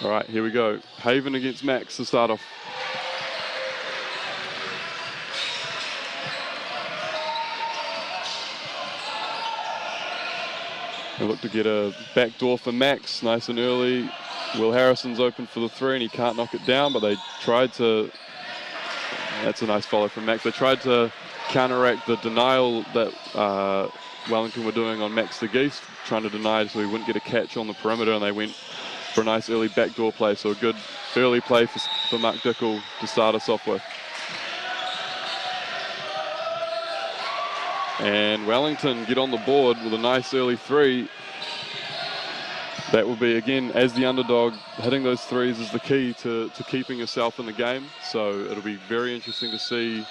All right, here we go. Haven against Max to start off. They look to get a back door for Max, nice and early. Will Harrison's open for the three and he can't knock it down, but they tried to, that's a nice follow from Max. They tried to counteract the denial that Wellington were doing on Max De Geest, trying to deny so he wouldn't get a catch on the perimeter, and they went for a nice early backdoor play. So a good early play for Mark Dickel to start us off with. And Wellington get on the board with a nice early three. That will be, again, as the underdog, hitting those threes is the key to keeping yourself in the game. So it'll be very interesting to see.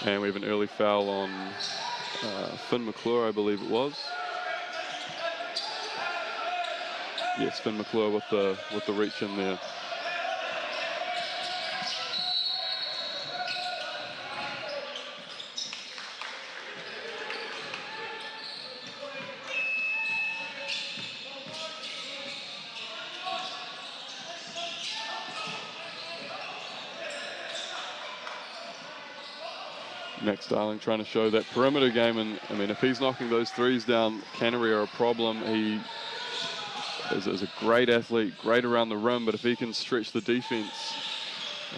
And we have an early foul on Finn McClure, I believe it was. Yes, Finn McClure with the reach in there. Max Darling trying to show that perimeter game, and I mean, if he's knocking those threes down, Canterbury are a problem. He is a great athlete, great around the rim, but if he can stretch the defense,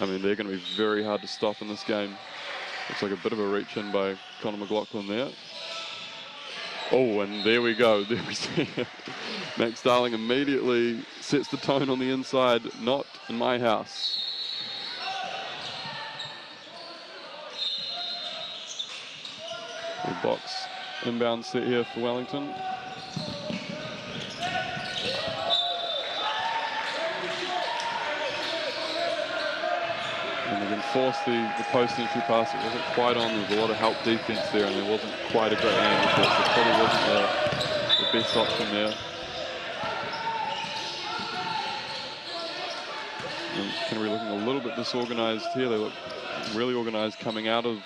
I mean, they're going to be very hard to stop in this game. Looks like a bit of a reach in by Connor McLaughlin there. Oh, and there we go. There we see it. Max Darling immediately sets the tone on the inside. Not in my house. Box inbound set here for Wellington. And they can force the post entry pass. It wasn't quite on. There was a lot of help defense there, and there wasn't quite a great angle for it. So it probably wasn't the best option there. And Canterbury looking a little bit disorganized here. They look really organized coming out of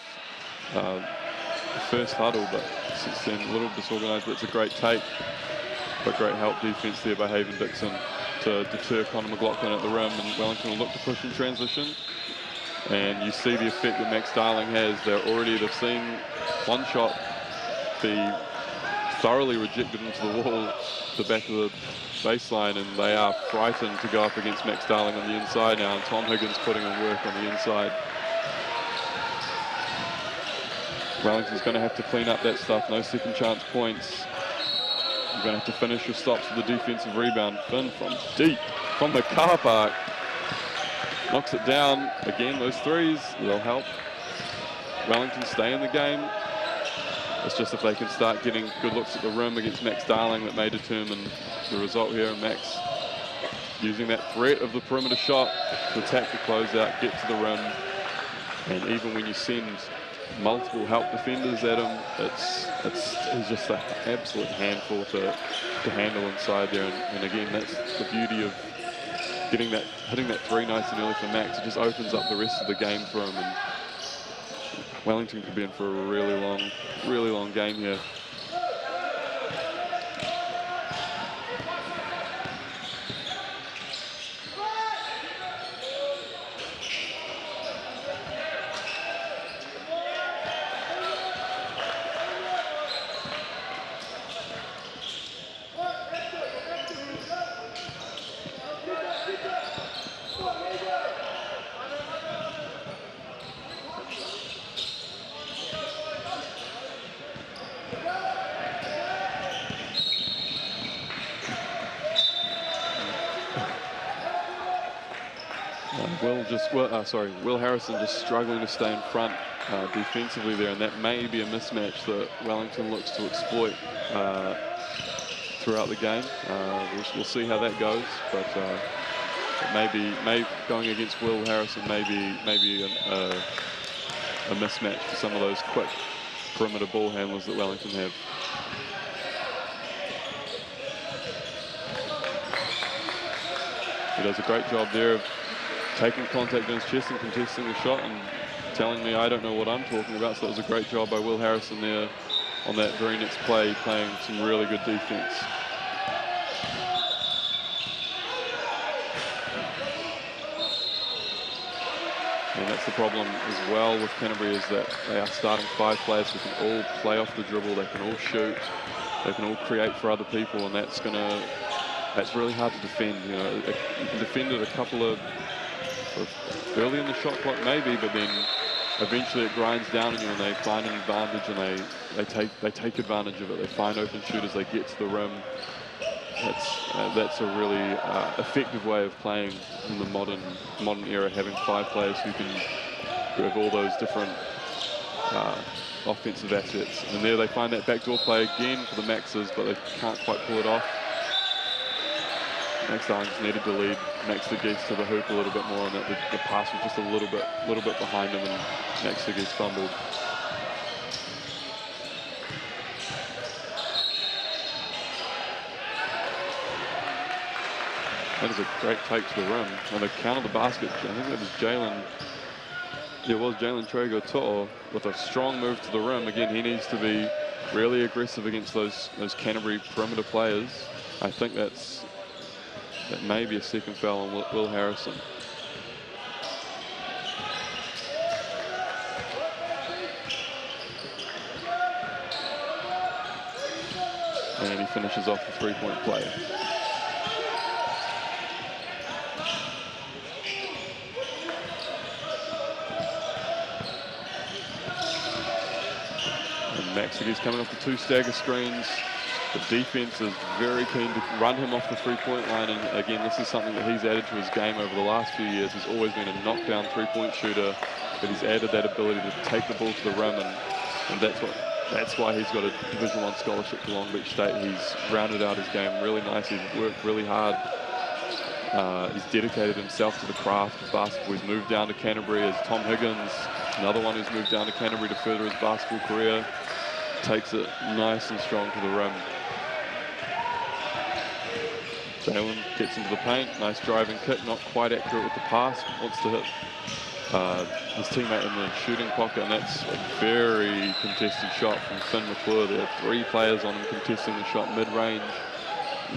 the first huddle, but since then a little disorganized. But it's a great take, but great help defense there by Haven Dixon to deter Connor McLaughlin at the rim, and Wellington will look to push in transition. And you see the effect that Max Darling has. They've seen one shot be thoroughly rejected into the wall, the back of the baseline, and they are frightened to go up against Max Darling on the inside now, and Tom Higgins putting in work on the inside. Wellington's going to have to clean up that stuff. No second chance points. You're going to have to finish your stops with a defensive rebound. Finn from deep, from the car park. Knocks it down. Again, those threes, they'll help Wellington stay in the game. It's just if they can start getting good looks at the rim against Max Darling that may determine the result here. And Max using that threat of the perimeter shot to attack the closeout, get to the rim. And even when you send multiple help defenders at him, it's just an absolute handful to handle inside there. And again, that's the beauty of hitting that three nice and early for Max. It just opens up the rest of the game for him, and Wellington could be in for a really long game here. Will Harrison just struggling to stay in front defensively there, and that may be a mismatch that Wellington looks to exploit throughout the game. We'll see how that goes, but maybe going against Will Harrison may be a mismatch for some of those quick perimeter ball handlers that Wellington have. He does a great job there of taking contact in his chest and contesting the shot and telling me I don't know what I'm talking about. So that was a great job by Will Harrison there on that very next play, playing some really good defense. that's the problem as well with Canterbury, is that they are starting 5 players who can all play off the dribble, they can all shoot, they can all create for other people, and that's really hard to defend. You know, you can defend it a couple of early in the shot clock maybe, but then eventually it grinds down on you and they find an advantage and they take advantage of it. They find open shooters, they get to the rim. That's a really effective way of playing in the modern era, having 5 players who have all those different offensive assets. And there they find that backdoor play again for the Maxes, but they can't quite pull it off. Max Darling just needed to lead Max De Geest to the hoop a little bit more, and that the pass was just a little bit behind him, and Max De Geest fumbled. That is a great take to the rim. And they counted the basket. I think that was Jalen. It was Jalen Traeger-To'o with a strong move to the rim. Again, he needs to be really aggressive against those Canterbury perimeter players. I think that may be a second foul on Will Harrison. And he finishes off the 3-point play. Max De Geest coming off the 2 stagger screens. The defense is very keen to run him off the 3-point line, and again, this is something that he's added to his game over the last few years. He's always been a knockdown 3-point shooter, but he's added that ability to take the ball to the rim, and that's why he's got a Division I scholarship to Long Beach State. He's rounded out his game really nicely. He's worked really hard. He's dedicated himself to the craft of basketball. He's moved down to Canterbury as Tom Higgins, another one who's moved down to Canterbury to further his basketball career. Takes it nice and strong to the rim. Jalen gets into the paint, nice driving kick, not quite accurate with the pass, wants to hit his teammate in the shooting pocket, and that's a very contested shot from Finn McClure. There are 3 players on him contesting the shot mid-range,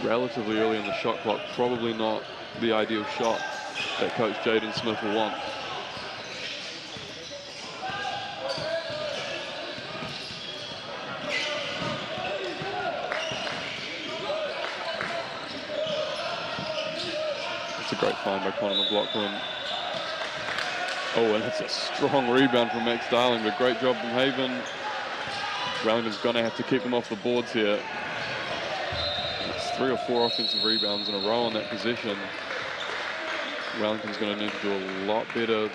relatively early in the shot clock. Probably not the ideal shot that Coach Jaden Smith will want. It's a great find by Connor McLaughlin. Oh, and it's a strong rebound from Max Darling, but great job from Haven. Wellington's going to have to keep them off the boards here. It's 3 or 4 offensive rebounds in a row on that possession. Wellington's going to need to do a lot better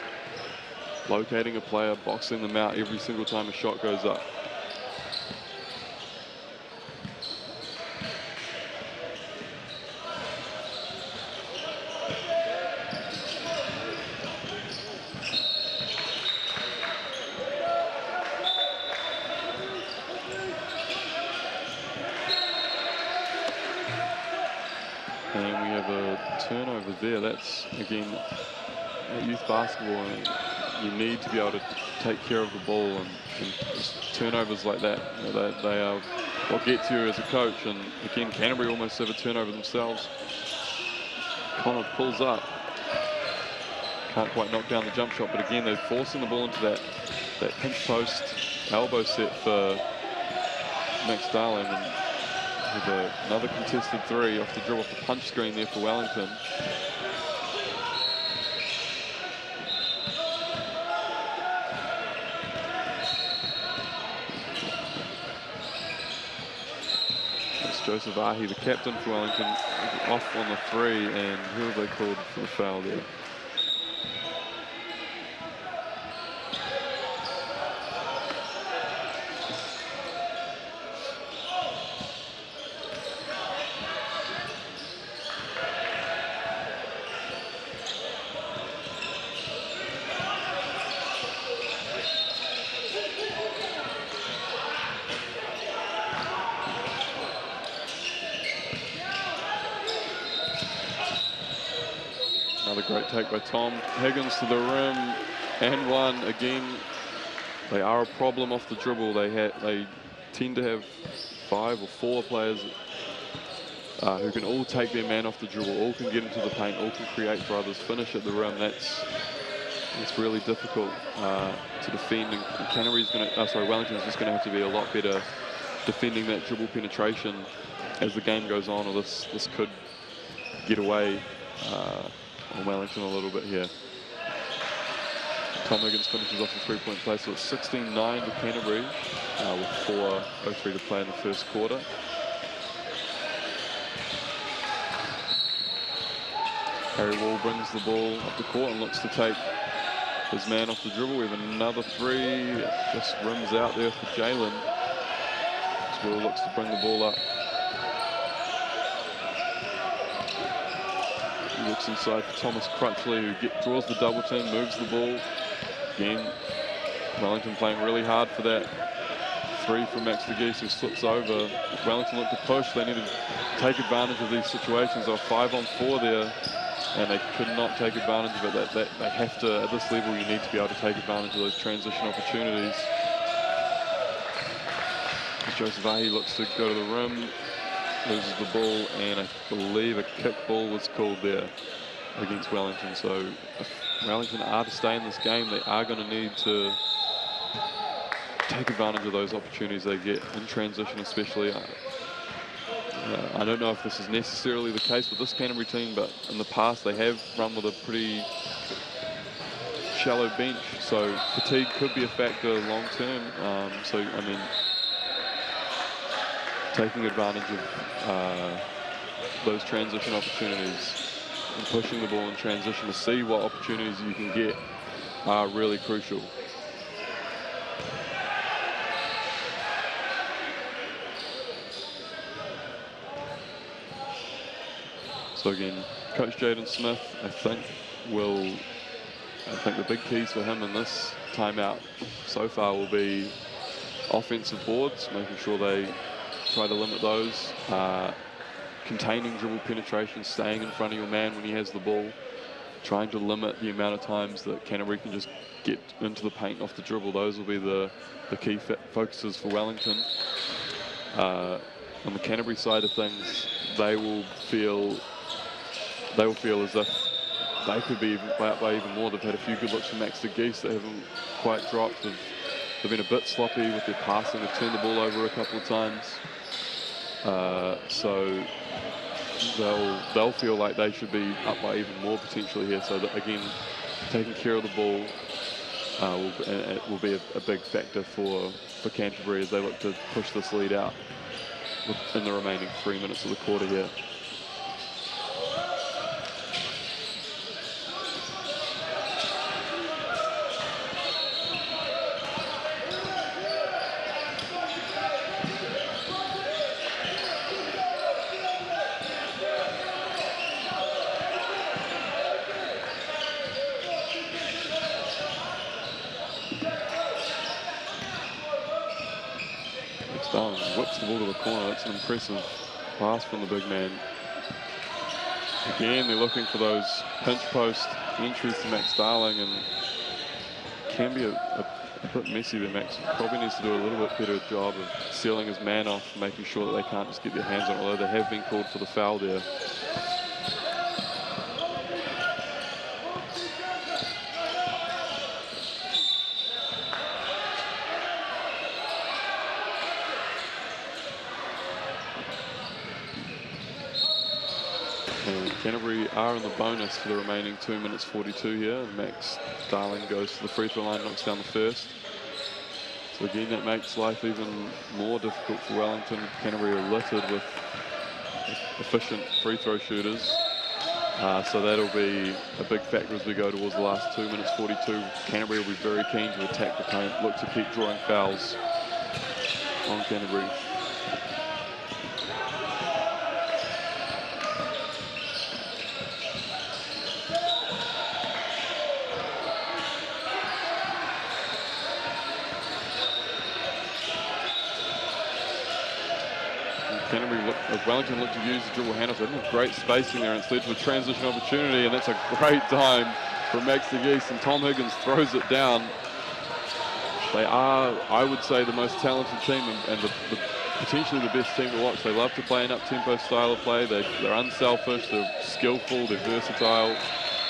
locating a player, boxing them out every single time a shot goes up. There, that's again youth basketball, and you need to be able to take care of the ball, and just turnovers like that, you know, they are what gets you as a coach. And again, Canterbury almost have a turnover themselves. Connor pulls up, can't quite knock down the jump shot, but again they're forcing the ball into that pinch post elbow set for Max Darling, and with another contested 3 off the dribble, off the punch screen there for Wellington. It's Joseph Ahi, the captain for Wellington, off on the 3, and who have they called for the foul there? Another great take by Tom Higgins to the rim, and one. Again, they are a problem off the dribble. They tend to have 5 or 4 players who can all take their man off the dribble, all can get into the paint, all can create for others, finish at the rim. It's really difficult to defend, and Canterbury's going to, Wellington's just going to have to be a lot better defending that dribble penetration as the game goes on, or this could get away on Wellington a little bit here. Tom Higgins finishes off the three-point play, so it's 16-9 to Canterbury with 4:03 to play in the first quarter. Harry Wall brings the ball up the court and looks to take his man off the dribble. We have another three. It just rims out there for Jalen. Wall looks to bring the ball up. He looks inside for Thomas Crutchley, who draws the double team, moves the ball. Again, Wellington playing really hard for that three from Max De Geest, who slips over. If Wellington look to push, they need to take advantage of these situations. They're 5-on-4 there, and they could not take advantage of it. They have to, at this level, you need to be able to take advantage of those transition opportunities. Joseph Ahi looks to go to the rim, loses the ball, and I believe a kick ball was called there against Wellington. So if Wellington are to stay in this game, they are going to need to take advantage of those opportunities they get in transition, especially. I don't know if this is necessarily the case with this Canterbury team, but in the past they have run with a pretty shallow bench, so fatigue could be a factor long term. So I mean, taking advantage of those transition opportunities and pushing the ball in transition to see what opportunities you can get are really crucial. So again, Coach Jaden Smith, I think the big keys for him in this timeout so far will be offensive boards, making sure they try to limit those, containing dribble penetration, staying in front of your man when he has the ball, trying to limit the amount of times that Canterbury can just get into the paint off the dribble. Those will be the key focuses for Wellington. On the Canterbury side of things, they will feel as if they could be out by even more. They've had a few good looks from Max De Geest that haven't quite dropped. They've been a bit sloppy with their passing. They've turned the ball over a couple of times. So they'll feel like they should be up by even more potentially here. So that, again, taking care of the ball will be a big factor for Canterbury as they look to push this lead out in the remaining 3 minutes of the quarter here. Whips the ball to the corner. That's an impressive pass from the big man. Again, they're looking for those pinch post entries to Max Darling, and can be a bit messy there. Max probably needs to do a little bit better job of sealing his man off, making sure that they can't just get their hands on it, although they have been called for the foul there. Canterbury are in the bonus for the remaining 2 minutes 42 here, and Max Darling goes to the free throw line, knocks down the first. So again, that makes life even more difficult for Wellington. Canterbury are littered with efficient free throw shooters, so that'll be a big factor as we go towards the last 2 minutes 42. Canterbury will be very keen to attack the paint, look to keep drawing fouls on Canterbury. Wellington looked to use the dribble handoff. They had great spacing there, and it's led to a transition opportunity, and that's a great time for Max De Geest, and Tom Higgins throws it down. They are, I would say, the most talented team and potentially the best team to watch. They love to play an up-tempo style of play. They're unselfish, they're skillful, they're versatile.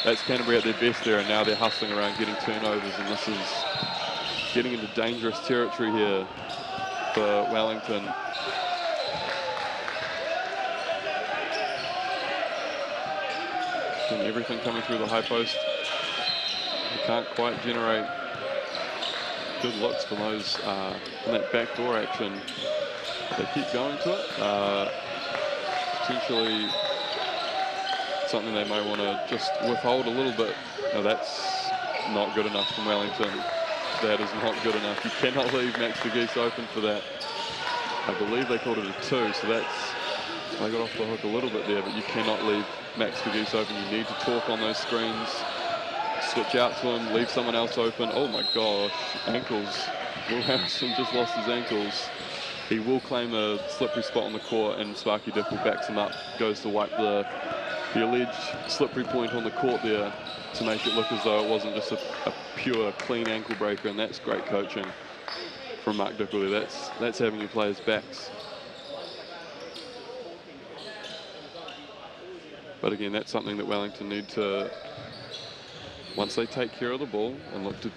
that's Canterbury at their best there, and now they're hustling around getting turnovers, and this is getting into dangerous territory here for Wellington. And everything coming through the high post. They can't quite generate good looks from those in that backdoor action. They keep going to it. Potentially something they may want to just withhold a little bit. No, that's not good enough from Wellington. That is not good enough. You cannot leave Max De Geest open for that. I believe they called it a 2, so that's, they got off the hook a little bit there, but you cannot leave Max De Geest open. You need to talk on those screens, switch out to him, leave someone else open. Oh my gosh, ankles. Will Harrison just lost his ankles. He will claim a slippery spot on the court, and Sparky Dipple backs him up, goes to wipe the alleged slippery point on the court there to make it look as though it wasn't just a pure clean ankle breaker, and that's great coaching from Mark Dipple there. That's having your players' backs. But again, that's something that Wellington need to, once they take care of the ball and look to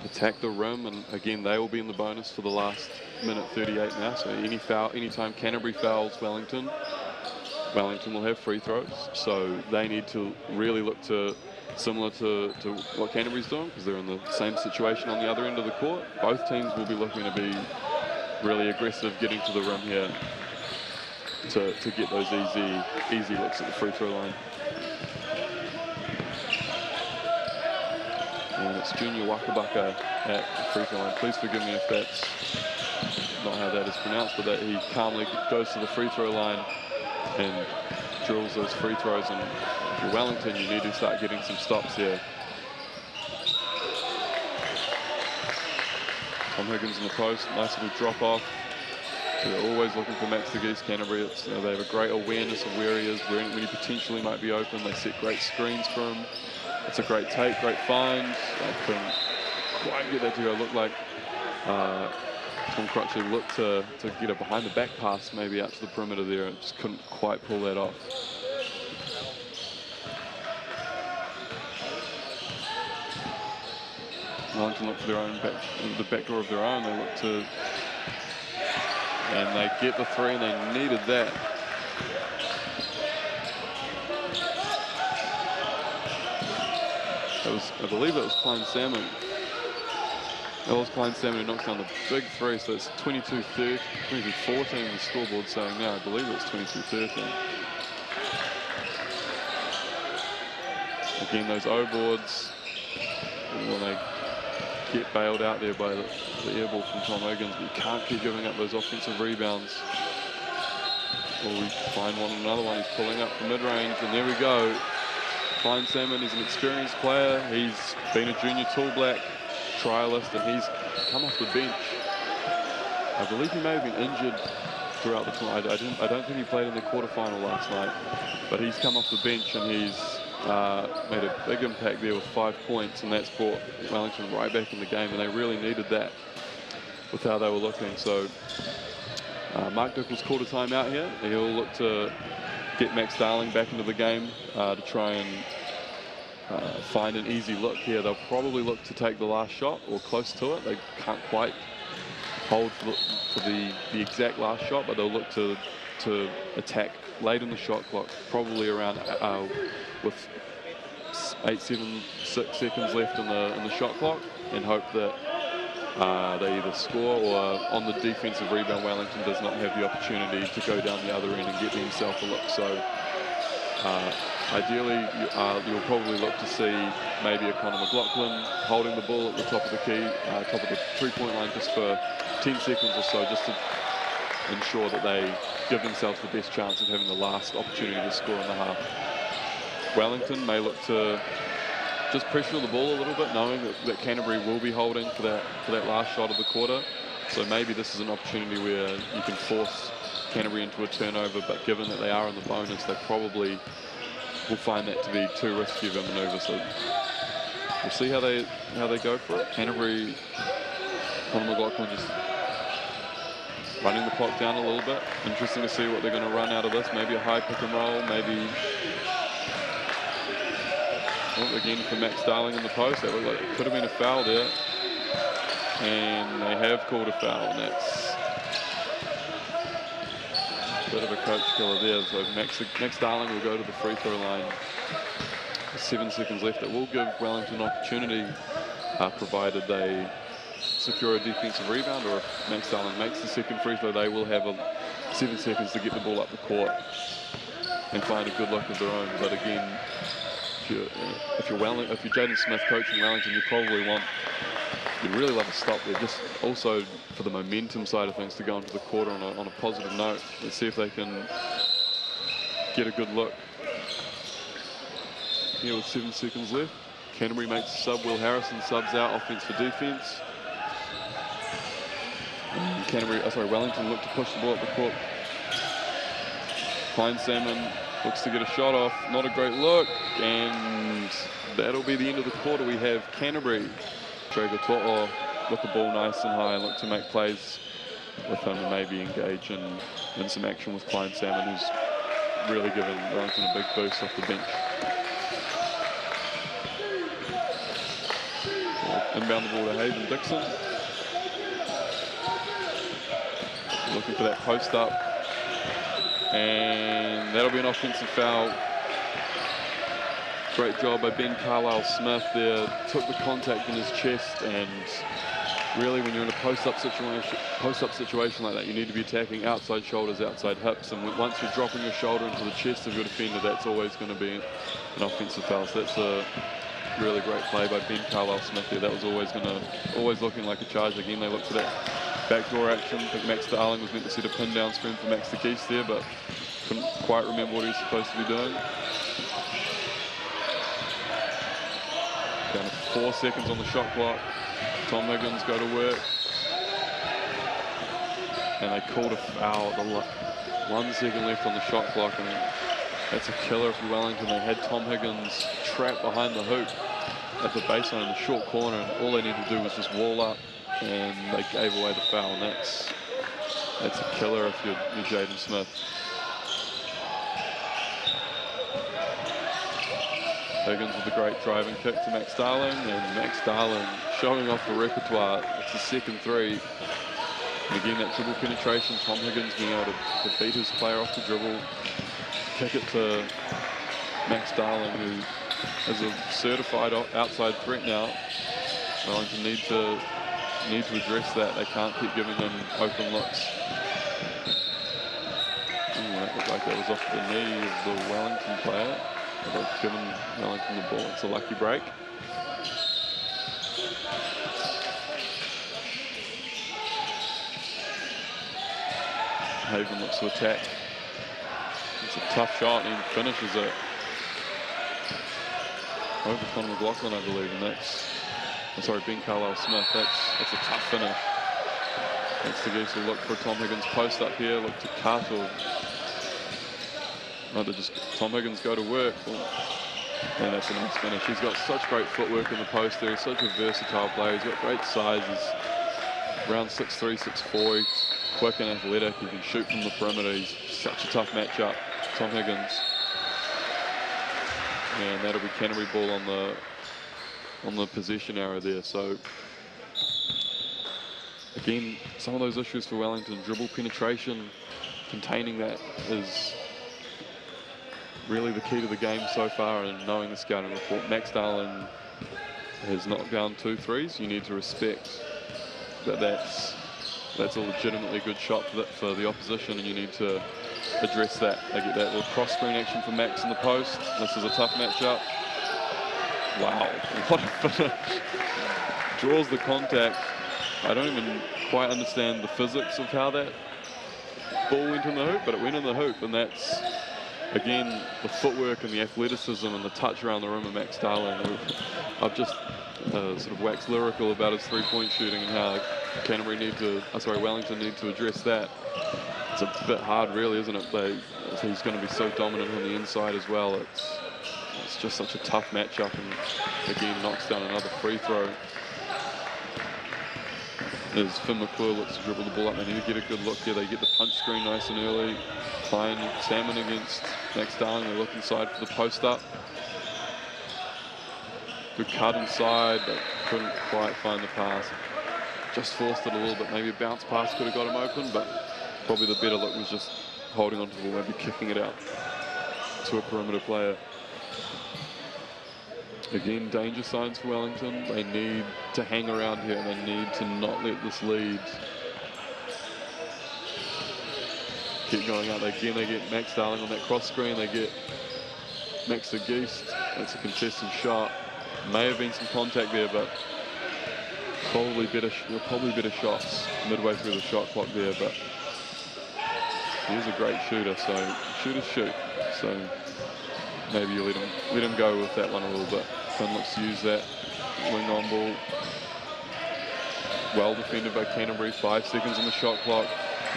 attack the rim, and again, they will be in the bonus for the last minute 38 now, so anytime Canterbury fouls Wellington will have free throws, so they need to really look to, similar to what Canterbury's doing, because they're in the same situation on the other end of the court. Both teams will be looking to be really aggressive getting to the rim here to get those easy looks at the free throw line. And it's Junior Wakabaka at the free throw line. Please forgive me if that's not how that is pronounced, but that he calmly goes to the free throw line and drills those free throws. And for Wellington, you need to start getting some stops here. Tom Higgins in the post, nice little drop off. So they're always looking for Max De Geest. Canterbury, it's, they have a great awareness of where he is, when he potentially might be open. They set great screens for him. It's a great take, great find. They couldn't quite get that to go. Looked like Tom Crutchley looked to get a behind the back pass maybe out to the perimeter there, and just couldn't quite pull that off. Wellington look for their own the back door of their own. They look to, and they get the 3, and they needed that. I believe that was Klein Salmon. That was Klein Salmon who knocks down the big 3, so it's 22-13, 22-14 the scoreboard saying now. I believe it's 22-13. Again, those O-boards, when they get bailed out there by the air ball from Tom Higgins, but you can't keep giving up those offensive rebounds. Or we find another one, he's pulling up from mid-range, and there we go. Klein Salmon is an experienced player. He's been a junior tall black trialist, and he's come off the bench. I believe he may have been injured throughout the tournament. I don't think he played in the quarterfinal last night, but he's come off the bench, and he's made a big impact there with 5 points, and that's brought Wellington right back in the game, and they really needed that with how they were looking. So Mark Dipple's called a timeout here. He'll look to get Max Darling back into the game to try and find an easy look here. They'll probably look to take the last shot or close to it. They can't quite hold for the exact last shot, but they'll look to attack late in the shot clock, probably around with 6 seconds left in the shot clock, and hope that they either score, or on the defensive rebound, Wellington does not have the opportunity to go down the other end and get themselves a look. So ideally, you'll probably look to see maybe a Connor McLaughlin holding the ball at the top of the key, top of the three-point line, just for 10 seconds or so, just to ensure that they give themselves the best chance of having the last opportunity to score in the half. Wellington may look to just pressure the ball a little bit, knowing that Canterbury will be holding for that last shot of the quarter. So maybe this is an opportunity where you can force Canterbury into a turnover, but given that they are in the bonus, they probably will find that to be too risky of a manoeuvre. So we'll see how they go for it. Canterbury, Connor McLaughlin just running the clock down a little bit. Interesting to see what they're going to run out of this. Maybe a high pick and roll, maybe Oh, again for Max Darling in the post. That looked like it could have been a foul there. And they have called a foul, and that's a bit of a coach killer there. So Max Darling will go to the free throw line with 7 seconds left. It will give Wellington an opportunity, provided they secure a defensive rebound, or if Max Darling makes the second free throw, they will have 7 seconds to get the ball up the court and find a good look of their own. But again, if you're Jaden Smith coaching Wellington, you'd really love to stop there, just also for the momentum side of things, to go into the quarter on a positive note. Let's see if they can get a good look here with 7 seconds left. Canterbury makes a sub. Will Harrison subs out, offense for defense. Wellington look to push the ball up the court. Klein Salmon looks to get a shot off. Not a great look, and that'll be the end of the quarter. We have Canterbury. Trevor To'o with the ball nice and high and look to make plays with him and maybe engage in some action with Klein Salmon, who's really given Wellington a big boost off the bench. Inbound the ball to Hayden Dixon. Looking for that post up. And that'll be an offensive foul. Great job by Ben Carlile-Smith there. Took the contact in his chest, and really when you're in a post-up situation like that, you need to be attacking outside shoulders, outside hips, and once you're dropping your shoulder into the chest of your defender, that's always going to be an offensive foul. So that's a really great play by Ben Carlile-Smith there. That was always looking like a charge. Again, they looked for that backdoor action. I think Max Darling was meant to set a pin down screen for Max De Geest there, but couldn't quite remember what he was supposed to be doing. Down to 4 seconds on the shot clock. Tom Higgins go to work. And they called a foul. 1 second left on the shot clock, and that's a killer for Wellington. They had Tom Higgins trapped behind the hoop at the baseline in the short corner, and all they needed to do was just wall up, and they gave away the foul, and that's a killer if you're Jaden Smith. Higgins with a great driving kick to Max Darling, and Max Darling showing off the repertoire. It's his second three. And again, that dribble penetration, Tom Higgins being able to beat his player off the dribble, kick it to Max Darling, who is a certified outside threat now. Wellington need to address that. They can't keep giving him open looks. That looked like that was off the knee of the Wellington player. They've given Wellington the ball. It's a lucky break. Haven looks to attack. It's a tough shot, and he finishes it over Connor McLaughlin, I believe, and Ben Carlile-Smith. That's a tough finish. Max De Geest will look for Tom Higgins post up here, look to cut, or rather just Tom Higgins go to work. And that's a nice finish. He's got such great footwork in the post there. He's such a versatile player. He's got great size. He's around 6'3", 6'4". He's quick and athletic. He can shoot from the perimeter. He's such a tough matchup, Tom Higgins. And that'll be Canterbury ball on the possession arrow there. So again, some of those issues for Wellington, dribble penetration, containing that is really the key to the game so far, and knowing the scouting report. Max Darling has knocked down 2 threes. You need to respect that that's a legitimately good shot for the opposition, and you need to address that. They get that little cross screen action from Max in the post. This is a tough matchup. Wow, what a finish. Draws the contact. I don't even quite understand the physics of how that ball went in the hoop, but it went in the hoop, and that's, again, the footwork and the athleticism and the touch around the rim of Max Darling. I've just sort of waxed lyrical about his three-point shooting and how Wellington need to address that. It's a bit hard, really, isn't it? He's going to be so dominant on the inside as well. It's just such a tough matchup, and again knocks down another free throw. As Finn McClure looks to dribble the ball up, they need to get a good look here. They get the punch screen nice and early. Klein Salmon against Max Darling. They look inside for the post up. Good cut inside, but couldn't quite find the pass. Just forced it a little bit. Maybe a bounce pass could have got him open, but probably the better look was just holding on to the ball, maybe kicking it out to a perimeter player. Again, danger signs for Wellington. They need to hang around here. They need to not let this lead keep going out. Again, they get Max Darling on that cross screen. They get Max De Geest. That's a contested shot. May have been some contact there, but probably better shots midway through the shot clock there. But he's a great shooter, so shooters shoot. So maybe you let him go with that one a little bit. Finn looks to use that wing on ball. Well defended by Canterbury. 5 seconds on the shot clock.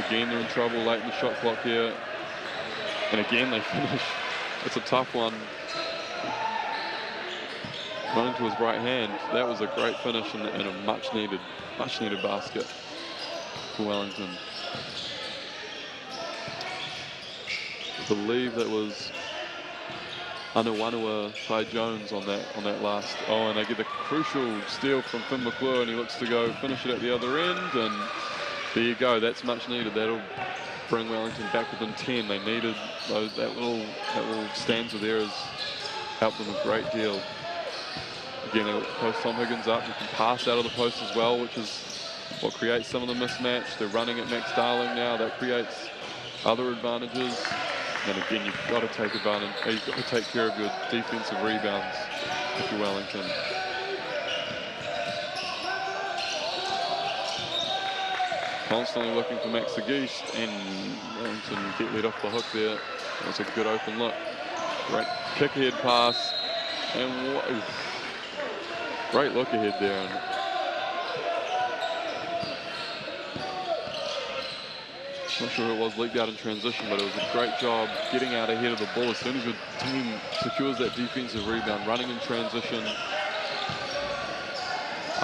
Again, they're in trouble late in the shot clock here. And again, they finish. It's a tough one. Running to his right hand. That was a great finish and a much needed basket for Wellington. I believe that was Anawanua Ty Jones on that last. Oh, and they get the crucial steal from Finn McClure, and he looks to go finish it at the other end, and there you go. That's much needed. That'll bring Wellington back within 10. They needed that little stanza there has helped them a great deal. Again, they post Tom Higgins up. He can pass out of the post as well, which is what creates some of the mismatch. They're running at Max Darling now. That creates other advantages. And again, you've got to take advantage. You've got to take care of your defensive rebounds if you're Wellington. Constantly looking for Max De Geest, and Wellington get let off the hook there. That's a good open look. Great kick ahead pass, and what? Great look ahead there. And not sure who it was, leaked out in transition, but it was a great job getting out ahead of the ball. As soon as your team secures that defensive rebound, running in transition.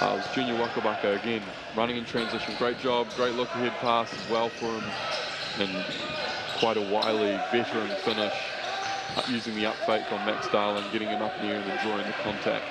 It was Junior Wakabaka again, running in transition. Great job, great look ahead pass as well for him. And quite a wily veteran finish, using the up fake on Max Darling, getting him up in the air and then drawing the contact.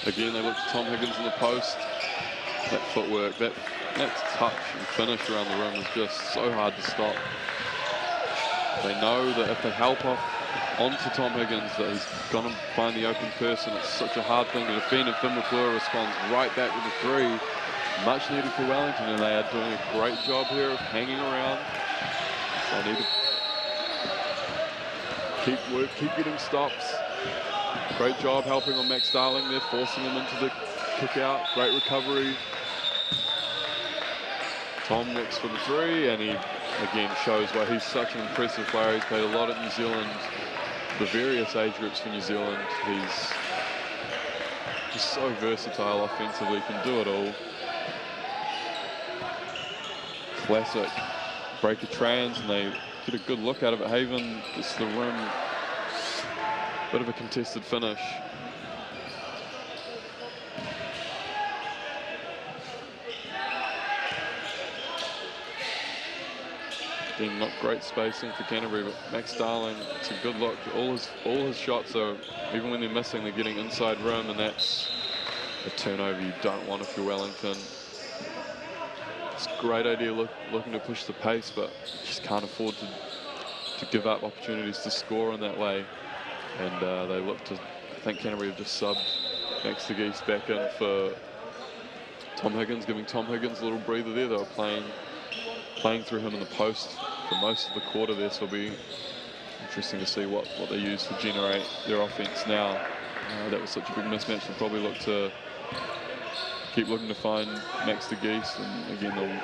Again, they look to Tom Higgins in the post. That footwork, that touch and finish around the rim is just so hard to stop. They know that if they help off onto Tom Higgins, that he's going to find the open person. It's such a hard thing to defend, and Finn McClure responds right back with a 3. Much needed for Wellington, and they are doing a great job here of hanging around. They need to keep getting stops. Great job helping on Max Darling there, forcing him into the kick out. Great recovery. Tom looks for the 3, and he again shows why he's such an impressive player. He's played a lot at New Zealand, the various age groups for New Zealand. He's just so versatile offensively, can do it all. Classic break a trans, and they get a good look out of it. Haven gets the rim. Bit of a contested finish. Again, not great spacing for Canterbury, but Max Darling, it's a good look. All his shots are, even when they're missing, they're getting inside rim, and that's a turnover you don't want if you're Wellington. It's a great idea looking to push the pace, but you just can't afford to give up opportunities to score in that way. And they look to, I think Canterbury have just subbed Max De Geest back in for Tom Higgins, giving Tom Higgins a little breather there. They were playing through him in the post for most of the quarter there, so it'll be interesting to see what they use to generate their offense now. That was such a big mismatch. They'll probably look to keep looking to find Max De Geest, and again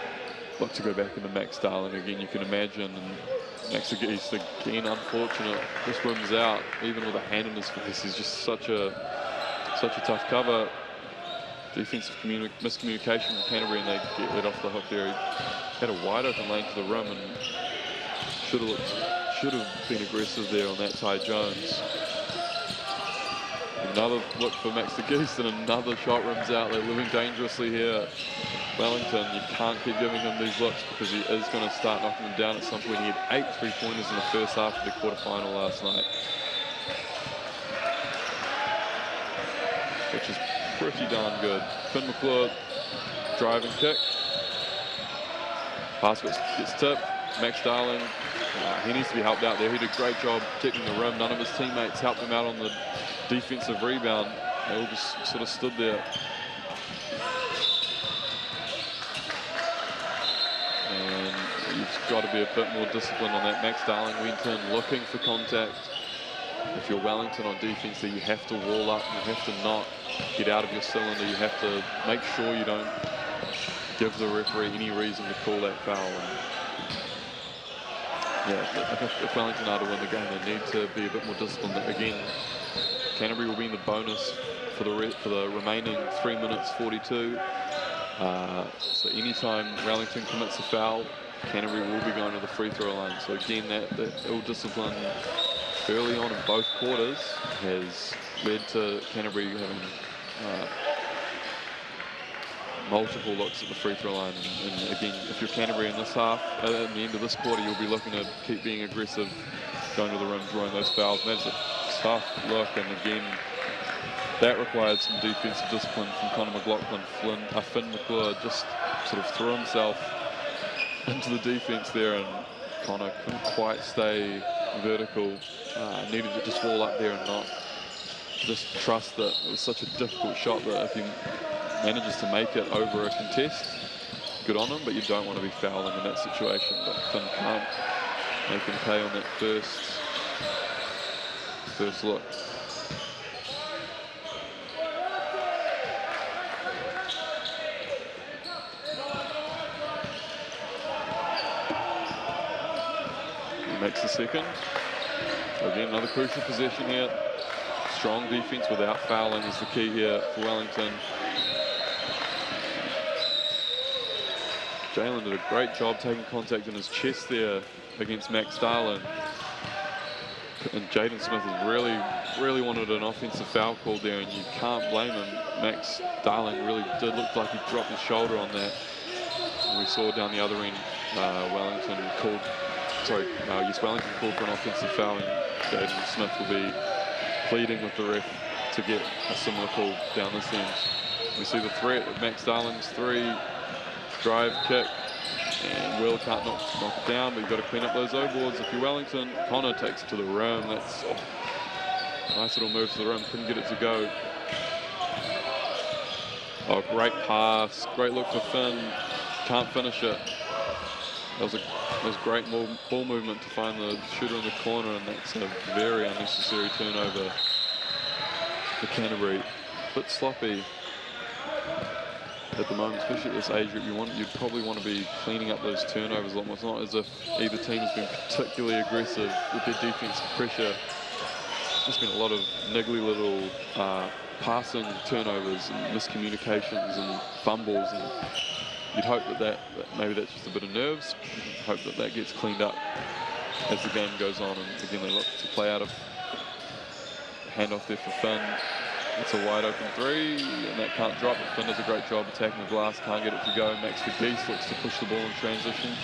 look to go back into Max Darling again, you can imagine. And Max De Geest again, unfortunate. Just rims out, even with a hand in his face. He's just such a tough cover. Defensive miscommunication from Canterbury, and they get let off the hook there. He had a wide open lane to the rim and should have been aggressive there on that Ty Jones. Another look for Max De Geest, and another shot rims out. They're living dangerously here. Wellington, you can't keep giving him these looks because he is going to start knocking them down at some point. He had 8 3-pointers in the first half of the quarterfinal last night, which is pretty darn good. Finn McClure, driving kick. Pass gets tipped. Max Darling, he needs to be helped out there. He did a great job protecting the rim. None of his teammates helped him out on the defensive rebound. They all just sort of stood there. And you've got to be a bit more disciplined on that. Max Darling went in looking for contact. If you're Wellington on defense, you have to wall up. You have to not get out of your cylinder. You have to make sure you don't give the referee any reason to call that foul. And yeah, if Wellington are to win the game, they need to be a bit more disciplined. Again, Canterbury will be in the bonus for the remaining 3 minutes 42. So anytime Wellington commits a foul, Canterbury will be going to the free throw line. So again, that ill discipline early on in both quarters has led to Canterbury having multiple looks at the free throw line. And again, if you're Canterbury in this half, at the end of this quarter, you'll be looking to keep being aggressive, going to the rim, drawing those fouls. And that's a tough look, and again, that required some defensive discipline from Connor McLaughlin. Finn McClure just sort of threw himself into the defense there, and Connor couldn't quite stay vertical. Needed to just wall up there and not just trust that it was such a difficult shot that if he manages to make it over a contest, good on him, but you don't want to be fouling in that situation. But Finn can't make him pay on that first look. He makes the second. Again, another crucial possession here. Strong defense without fouling is the key here for Wellington. Jalen did a great job taking contact in his chest there against Max Darling. And Jaden Smith has really wanted an offensive foul called there, and you can't blame him. Max Darling really did look like he dropped his shoulder on that. And we saw down the other end, Wellington called for an offensive foul, and Jaden Smith will be pleading with the ref to get a similar call down this end. We see the threat of Max Darling's three. Drive kick, and Will can't knock it down, but you've got to clean up those O-boards if you're Wellington. Connor takes it to the rim. That's a nice little move to the rim, couldn't get it to go. Oh, great pass, great look for Finn, can't finish it. That was great ball movement to find the shooter in the corner, and that's a very unnecessary turnover for Canterbury. A bit sloppy at the moment, especially at this age group. You'd probably want to be cleaning up those turnovers a lot more. It's not as if either team has been particularly aggressive with their defensive pressure. It's just been a lot of niggly little passing turnovers and miscommunications and fumbles, and you'd hope that maybe that's just a bit of nerves. Hope that gets cleaned up as the game goes on, and again they look to play out of handoff there for Finn. It's a wide open three, and that can't drop, but Finn does a great job attacking the glass, can't get it to go. Max De Geest looks to push the ball in transition.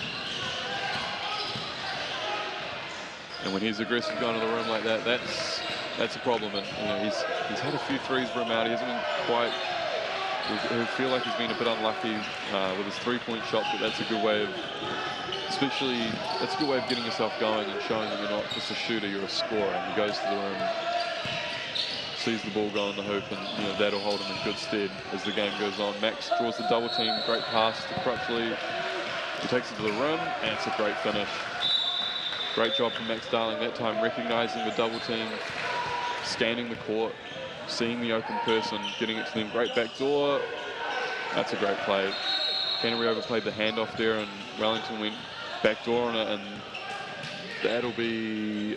And when he's aggressive going to the rim like that, that's a problem. And you know, he's had a few threes rim out. He hasn't been quite, he'll feel like he's been a bit unlucky with his three-point shots, but that's a good way of, that's a good way of getting yourself going and showing that you're not just a shooter, you're a scorer. And he goes to the rim, sees the ball go in the hoop, and you know that'll hold him in good stead as the game goes on. Max draws the double team, great pass to Crutchley. He takes it to the rim, and it's a great finish. Great job from Max Darling that time, recognizing the double team, scanning the court, seeing the open person, getting it to them. Great back door. That's a great play. Canterbury overplayed the handoff there, and Wellington went backdoor on it, and that'll be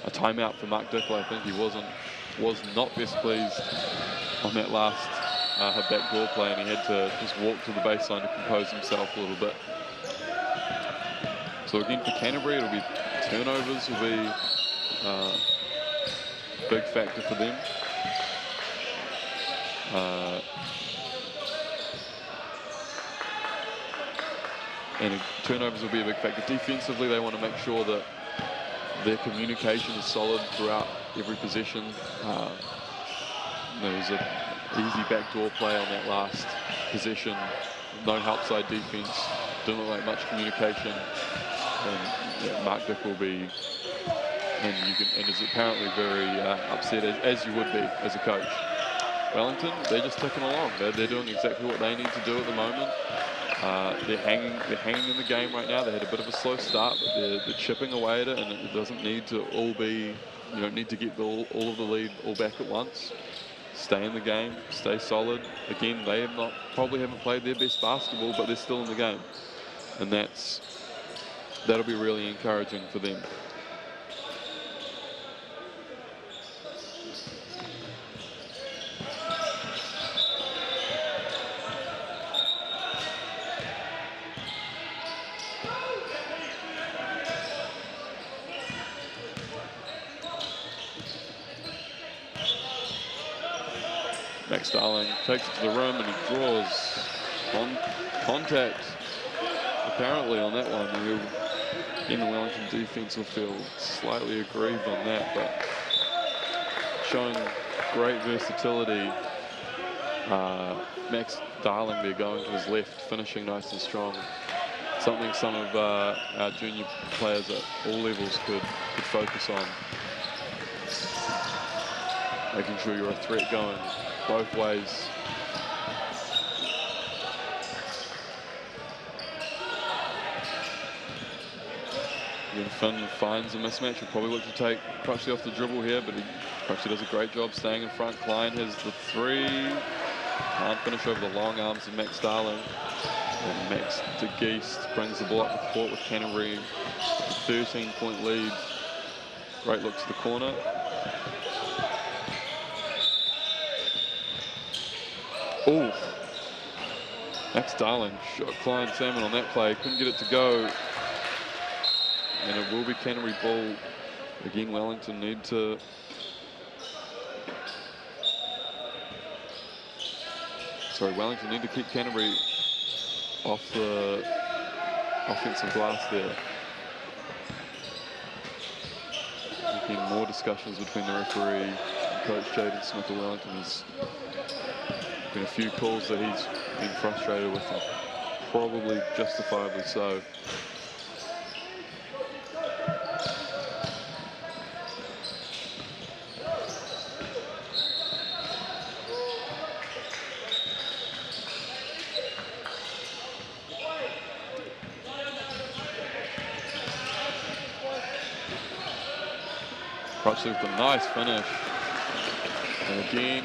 a timeout for Mark Dickel. I think he was not best pleased on that last backdoor play, and he had to just walk to the baseline to compose himself a little bit. So again, for Canterbury, it'll be turnovers will be a big factor for them. And turnovers will be a big factor. Defensively, they want to make sure that their communication is solid throughout every possession. There was an easy backdoor play on that last possession. No help side defense. Didn't look like much communication. And yeah, Mark Dick will be, and is apparently very upset, as you would be as a coach. Wellington, they're just ticking along. They're doing exactly what they need to do at the moment. They're hanging in the game right now. They had a bit of a slow start, but they're chipping away at it, and it doesn't need to all be, you don't need to get all of the lead all back at once. Stay in the game, stay solid. Again, they have probably haven't played their best basketball, but they're still in the game, and that'll be really encouraging for them. Max Darling takes it to the rim and he draws on contact apparently on that one. In the Wellington defense will feel slightly aggrieved on that, but showing great versatility. Max Darling there going to his left, finishing nice and strong. Something some of our junior players at all levels could focus on. Making sure you're a threat going both ways. Again, Finn finds a mismatch. He'll probably look to take Crutchley off the dribble here, but Crutchley does a great job staying in front. Klein has the three. Can't finish over the long arms of Max Darling. And Max De Geest brings the ball up the court with Canterbury. 13-point lead. Great look to the corner. Oh, Max Darling shot Klein Salmon on that play. Couldn't get it to go. And it will be Canterbury ball. Again, Wellington need to Wellington need to keep Canterbury off the offensive glass there. Again, more discussions between the referee and Coach Jaden Smith of Wellington. There's been a few calls that he's been frustrated with, and probably justifiably so. Crutchley with a nice finish. And again,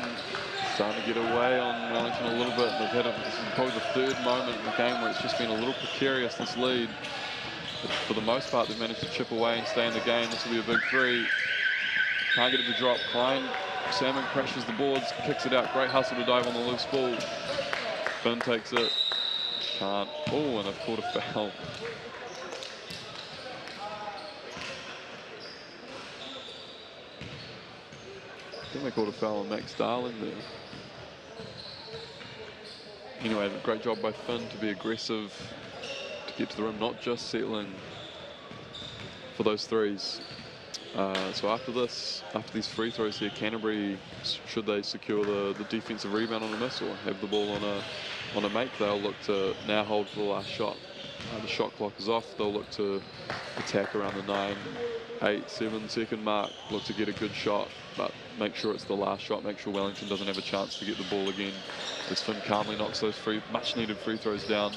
starting to get away on Wellington a little bit. They've had this is probably the third moment in the game where it's just been a little precarious, this lead. But for the most part, they've managed to chip away and stay in the game. This will be a big three. Can't get it to drop. Klein Salmon crashes the boards, kicks it out. Great hustle to dive on the loose ball. Finn takes it. Can't. Oh, and they've caught a foul. I think they called a foul on Max Darling there. Anyway, great job by Finn to be aggressive, to get to the rim, not just settling for those threes. So after these free throws here, Canterbury, should they secure the defensive rebound on a miss or have the ball on a make, they'll look to now hold for the last shot. The shot clock is off. They'll look to attack around the 9, 8, 7 second mark. Look to get a good shot, but make sure it's the last shot. Make sure Wellington doesn't have a chance to get the ball again. As Finn calmly knocks those much needed free throws down.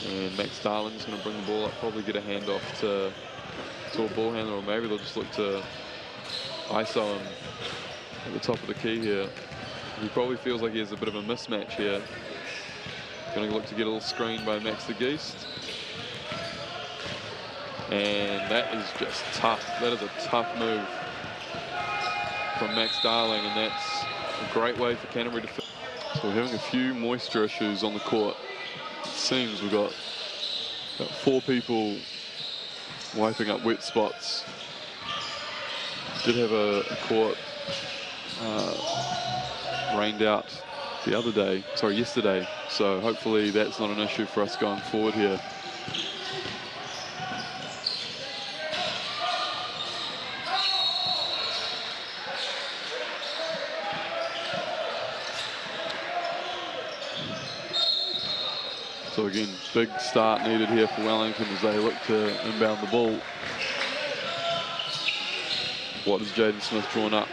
And Max Darling's going to bring the ball up, probably get a handoff to a ball handler, or maybe they'll just look to ISO him at the top of the key here. He probably feels like he has a bit of a mismatch here. Going to look to get a little screen by Max De Geest. And that is just tough. That is a tough move from Max Darling, and that's a great way for Canterbury to finish. So we're having a few moisture issues on the court. It seems we've got 4 people wiping up wet spots. Did have a court rained out the other day, sorry, yesterday. So hopefully that's not an issue for us going forward here. So again, big start needed here for Wellington as they look to inbound the ball. What has Jaden Smith drawn up?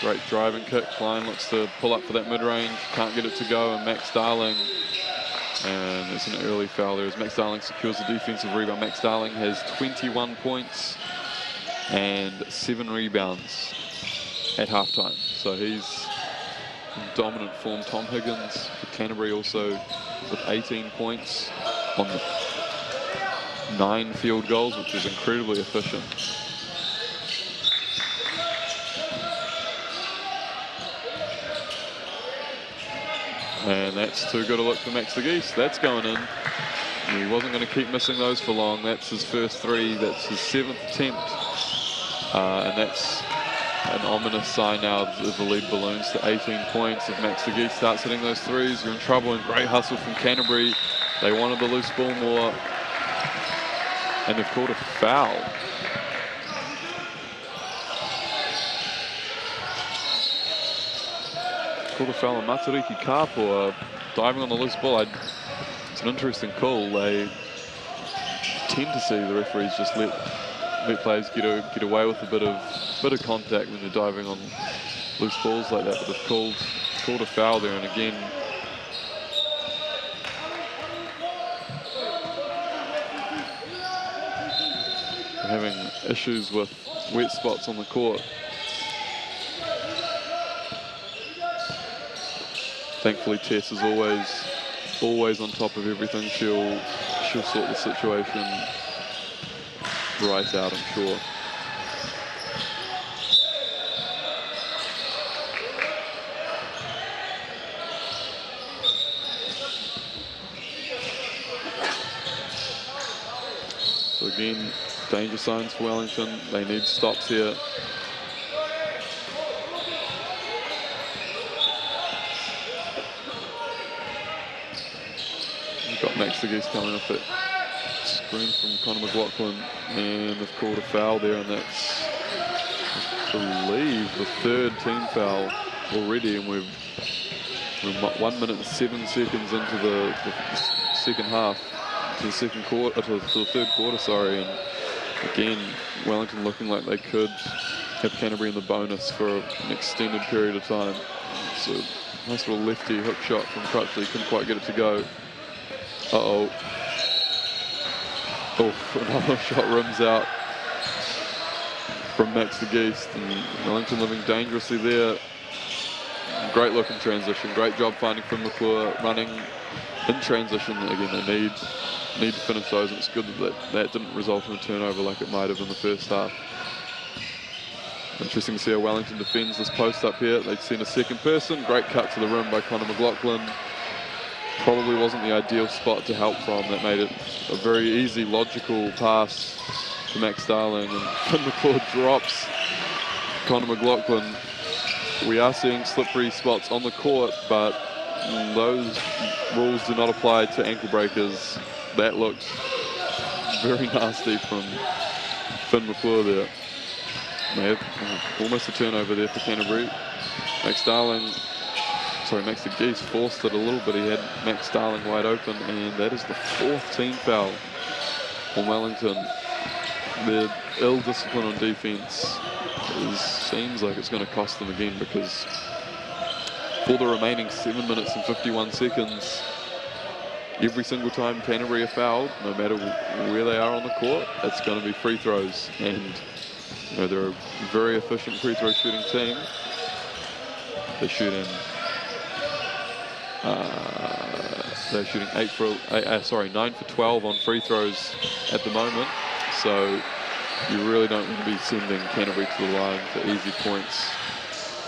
Great driving kick. Klein looks to pull up for that mid-range. Can't get it to go, and Max Darling. And it's an early foul there as Max Darling secures the defensive rebound. Max Darling has 21 points and 7 rebounds at halftime. So he's in dominant form. Tom Higgins for Canterbury also with 18 points on the 9 field goals, which is incredibly efficient. And that's too good a look for Max De Geest. That's going in. He wasn't going to keep missing those for long. That's his first 3. That's his 7th attempt. And that's an ominous sign now as the lead balloons to 18 points. If Max De Geest starts hitting those 3s, you're in trouble. And great hustle from Canterbury. They wanted the loose ball more. And they've called a foul. Called a foul on Matariki Kapua, diving on the loose ball. It's an interesting call. They tend to see the referees just let players get away with a bit of contact when they're diving on loose balls like that. But they've called a foul there, and again, they're having issues with wet spots on the court. Thankfully, Tess is always on top of everything. She'll sort the situation right out, I'm sure. So again, danger signs for Wellington. They need stops here. Got Max De Geest coming off it. Screen from Connor McLaughlin, and they've called a foul there, and that's, I believe, the 3rd team foul already, and we're 1 minute and 7 seconds into the second half, to the second quarter, to the 3rd quarter, sorry. And again, Wellington looking like they could have Canterbury in the bonus for an extended period of time. It's a nice little lefty hook shot from Crutchley, couldn't quite get it to go. Uh-oh. Oh, another shot rims out from Max De Geest, and Wellington living dangerously there. Great look in transition, great job finding Finn McClure, running in transition. Again, they need to finish those, and it's good that didn't result in a turnover like it might have in the first half. Interesting to see how Wellington defends this post up here. They'd seen a second person, great cut to the rim by Connor McLaughlin. Probably wasn't the ideal spot to help from. That made it a very easy, logical pass to Max Darling, and Finn McClure drops Connor McLaughlin. We are seeing slippery spots on the court, but those rules do not apply to ankle breakers. That looked very nasty from Finn McClure there. They have almost a turnover there for Canterbury. Max De Geest forced it a little bit. He had Max Darling wide open, and that is the 4th team foul on Wellington. Their ill discipline on defense seems like it's going to cost them again, because for the remaining 7 minutes and 51 seconds, every single time Canterbury are fouled, no matter where they are on the court, it's going to be free throws. And you know, they're a very efficient free throw shooting team. They shoot in They're shooting 9 for 12 on free throws at the moment. So you really don't want to be sending Canterbury to the line for easy points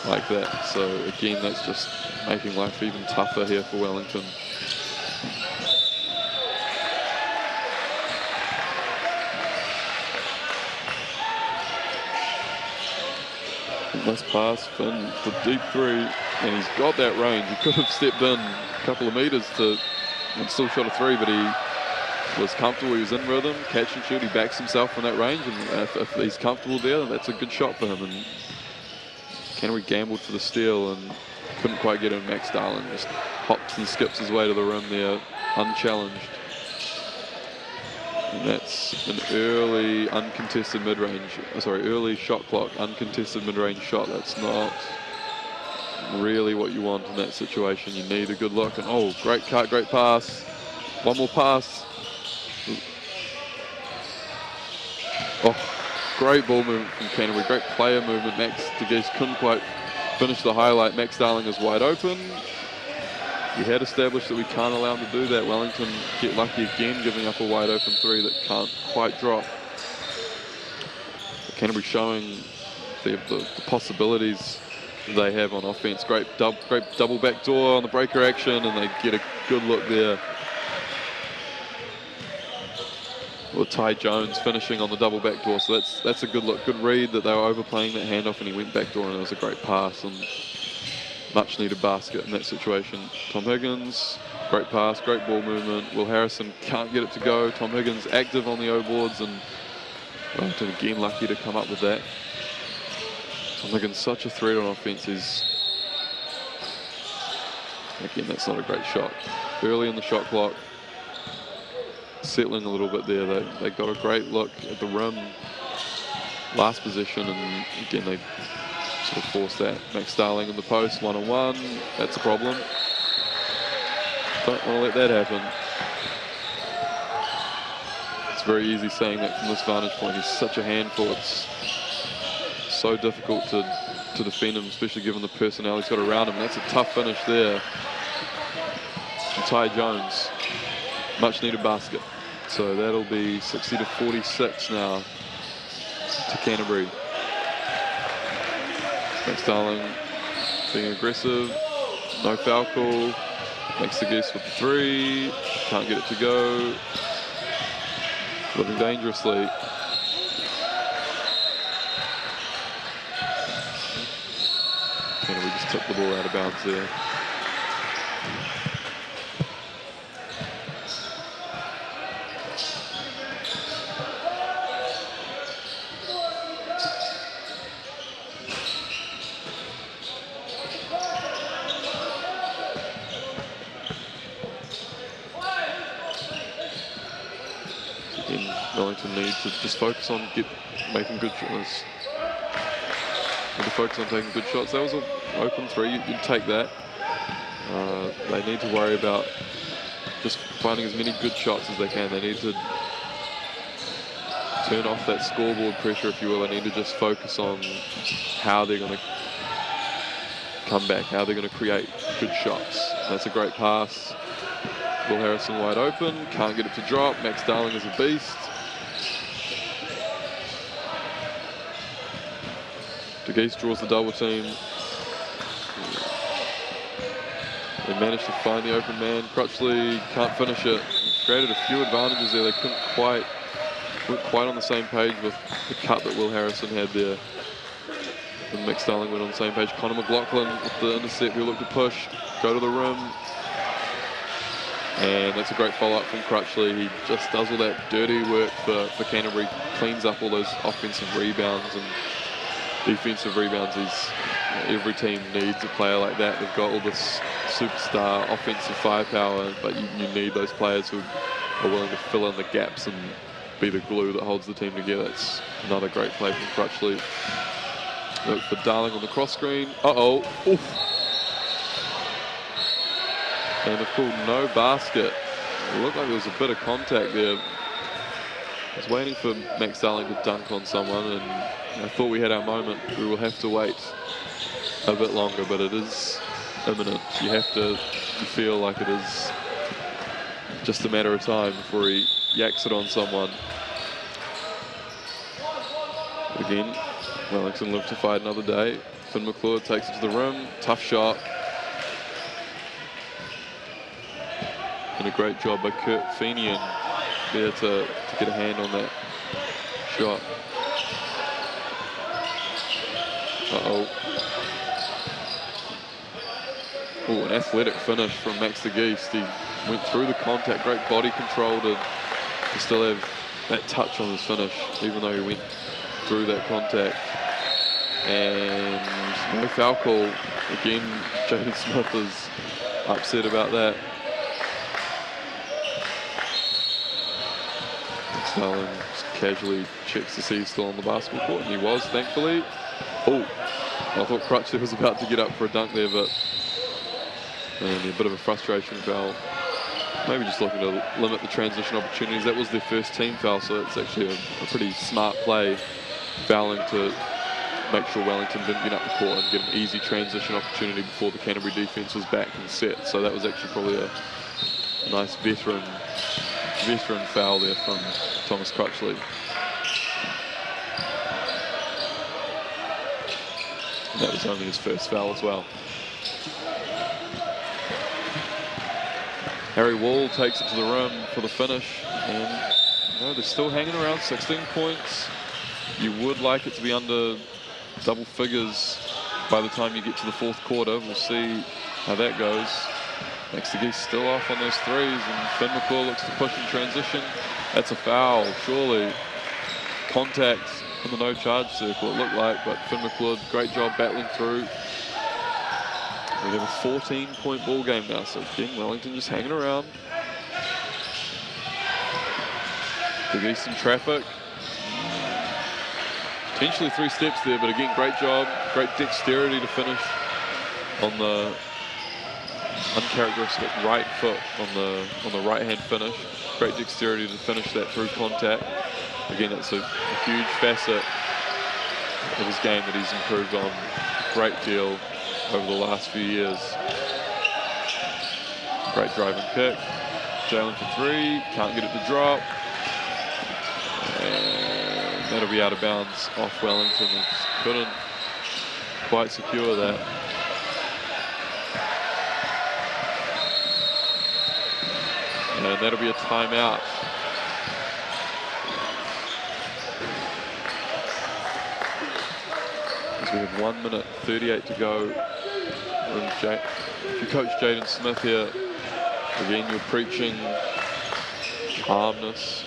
like that. So again, that's just making life even tougher here for Wellington. Nice pass, Finn, for deep three, and he's got that range. He could have stepped in a couple of metres and still shot a three, but he was comfortable. He was in rhythm, catch and shoot. He backs himself from that range, and if he's comfortable there, that's a good shot for him. And Canterbury gambled for the steal and couldn't quite get him. Max Darling just hops and skips his way to the rim there, unchallenged. And that's an early uncontested mid-range, early shot clock, uncontested mid-range shot. That's not really what you want in that situation. You need a good look. And oh, great cut, great pass. One more pass. Oh, great ball movement from Canterbury, great player movement. Max De Geest couldn't quite finish the highlight. Max Darling is wide open. We had established that we can't allow him to do that. Wellington get lucky again, giving up a wide open three that can't quite drop. Canterbury showing the possibilities they have on offense. Great double back door on the breaker action, and they get a good look there. With Ty Jones finishing on the double back door, so that's a good look, good read that they were overplaying that handoff, and he went back door, and it was a great pass and much needed basket in that situation. Tom Higgins, great pass, great ball movement. Will Harrison can't get it to go. Tom Higgins active on the O boards, and Wellington again lucky to come up with that. Tom Higgins such a threat on offense. Again, that's not a great shot. Early in the shot clock, settling a little bit there. They got a great look at the rim last possession, and again they sort of forced that. Max Darling in the post, one-on-one. That's a problem. Don't want to let that happen. It's very easy saying that from this vantage point. He's such a handful. It's so difficult to defend him, especially given the personnel he's got around him. That's a tough finish there. And Ty Jones, much needed basket. So that'll be 60-46 now to Canterbury. Max Darling being aggressive, no foul call. Max De Geest with the three, can't get it to go. Looking dangerously. Canterbury just took the ball out of bounds there. Wellington need to just focus on making good shots. Need to focus on taking good shots. That was an open three. You'd take that. They need to worry about just finding as many good shots as they can. They need to turn off that scoreboard pressure, if you will. They need to just focus on how they're going to come back, how they're going to create good shots. That's a great pass. Will Harrison wide open, can't get it to drop. Max Darling is a beast. De Geest draws the double team. They managed to find the open man. Crutchley can't finish it. Created a few advantages there. They weren't quite on the same page with the cut that Will Harrison had there. And Max Darling went on the same page. Connor McLaughlin with the intercept. He'll look to push, go to the rim. And that's a great follow-up from Crutchley. He just does all that dirty work for Canterbury, cleans up all those offensive rebounds and defensive rebounds. Every team needs a player like that. They've got all this superstar offensive firepower, but you need those players who are willing to fill in the gaps and be the glue that holds the team together. It's another great play from Crutchley. Look for Darling on the cross screen. Uh-oh. Oof. And they've called no basket. It looked like there was a bit of contact there. I was waiting for Max Darling to dunk on someone, and I thought we had our moment. We will have to wait a bit longer, but it is imminent. You have to you feel like it is just a matter of time before he yaks it on someone. Again, Wellington live to fight another day. Finn McLeod takes it to the rim, tough shot. And a great job by Kurt Feneon there to get a hand on that shot. Uh-oh. Oh, an athletic finish from Max De Geest. He went through the contact, great body control to still have that touch on his finish, even though he went through that contact. And no foul call. Again, Jaden Smith is upset about that. Starling just casually checks to see he's still on the basketball court, and he was, thankfully. Oh, I thought Crutchley was about to get up for a dunk there, but a bit of a frustration foul. Maybe just looking to limit the transition opportunities. That was their first team foul, so it's actually a pretty smart play, fouling to make sure Wellington didn't get up the court and get an easy transition opportunity before the Canterbury defence was back and set. So that was actually probably a nice veteran foul there from Thomas Crutchley. And that was only his first foul as well. Harry Wall takes it to the rim for the finish, and they're still hanging around 16 points. You would like it to be under double figures by the time you get to the fourth quarter. We'll see how that goes. Max De Geest still off on those threes, and Finn McLaughlin looks to push in transition. That's a foul, surely. Contact in the no charge circle, it looked like, but Finn McLaughlin, great job battling through. We have a 14-point ball game now, so again, Wellington just hanging around. De Geest in traffic. Potentially 3 steps there, but again, great job, great dexterity to finish on the uncharacteristic right foot on the right-hand finish. Great dexterity to finish that through contact. Again, it's a huge facet of his game that he's improved on a great deal over the last few years. Great driving kick. Jalen for 3, can't get it to drop. And that'll be out of bounds off Wellington. Just couldn't quite secure that. And that'll be a timeout. As we have 1 minute 38 to go. If you coach Jaden Smith here, again, you're preaching calmness.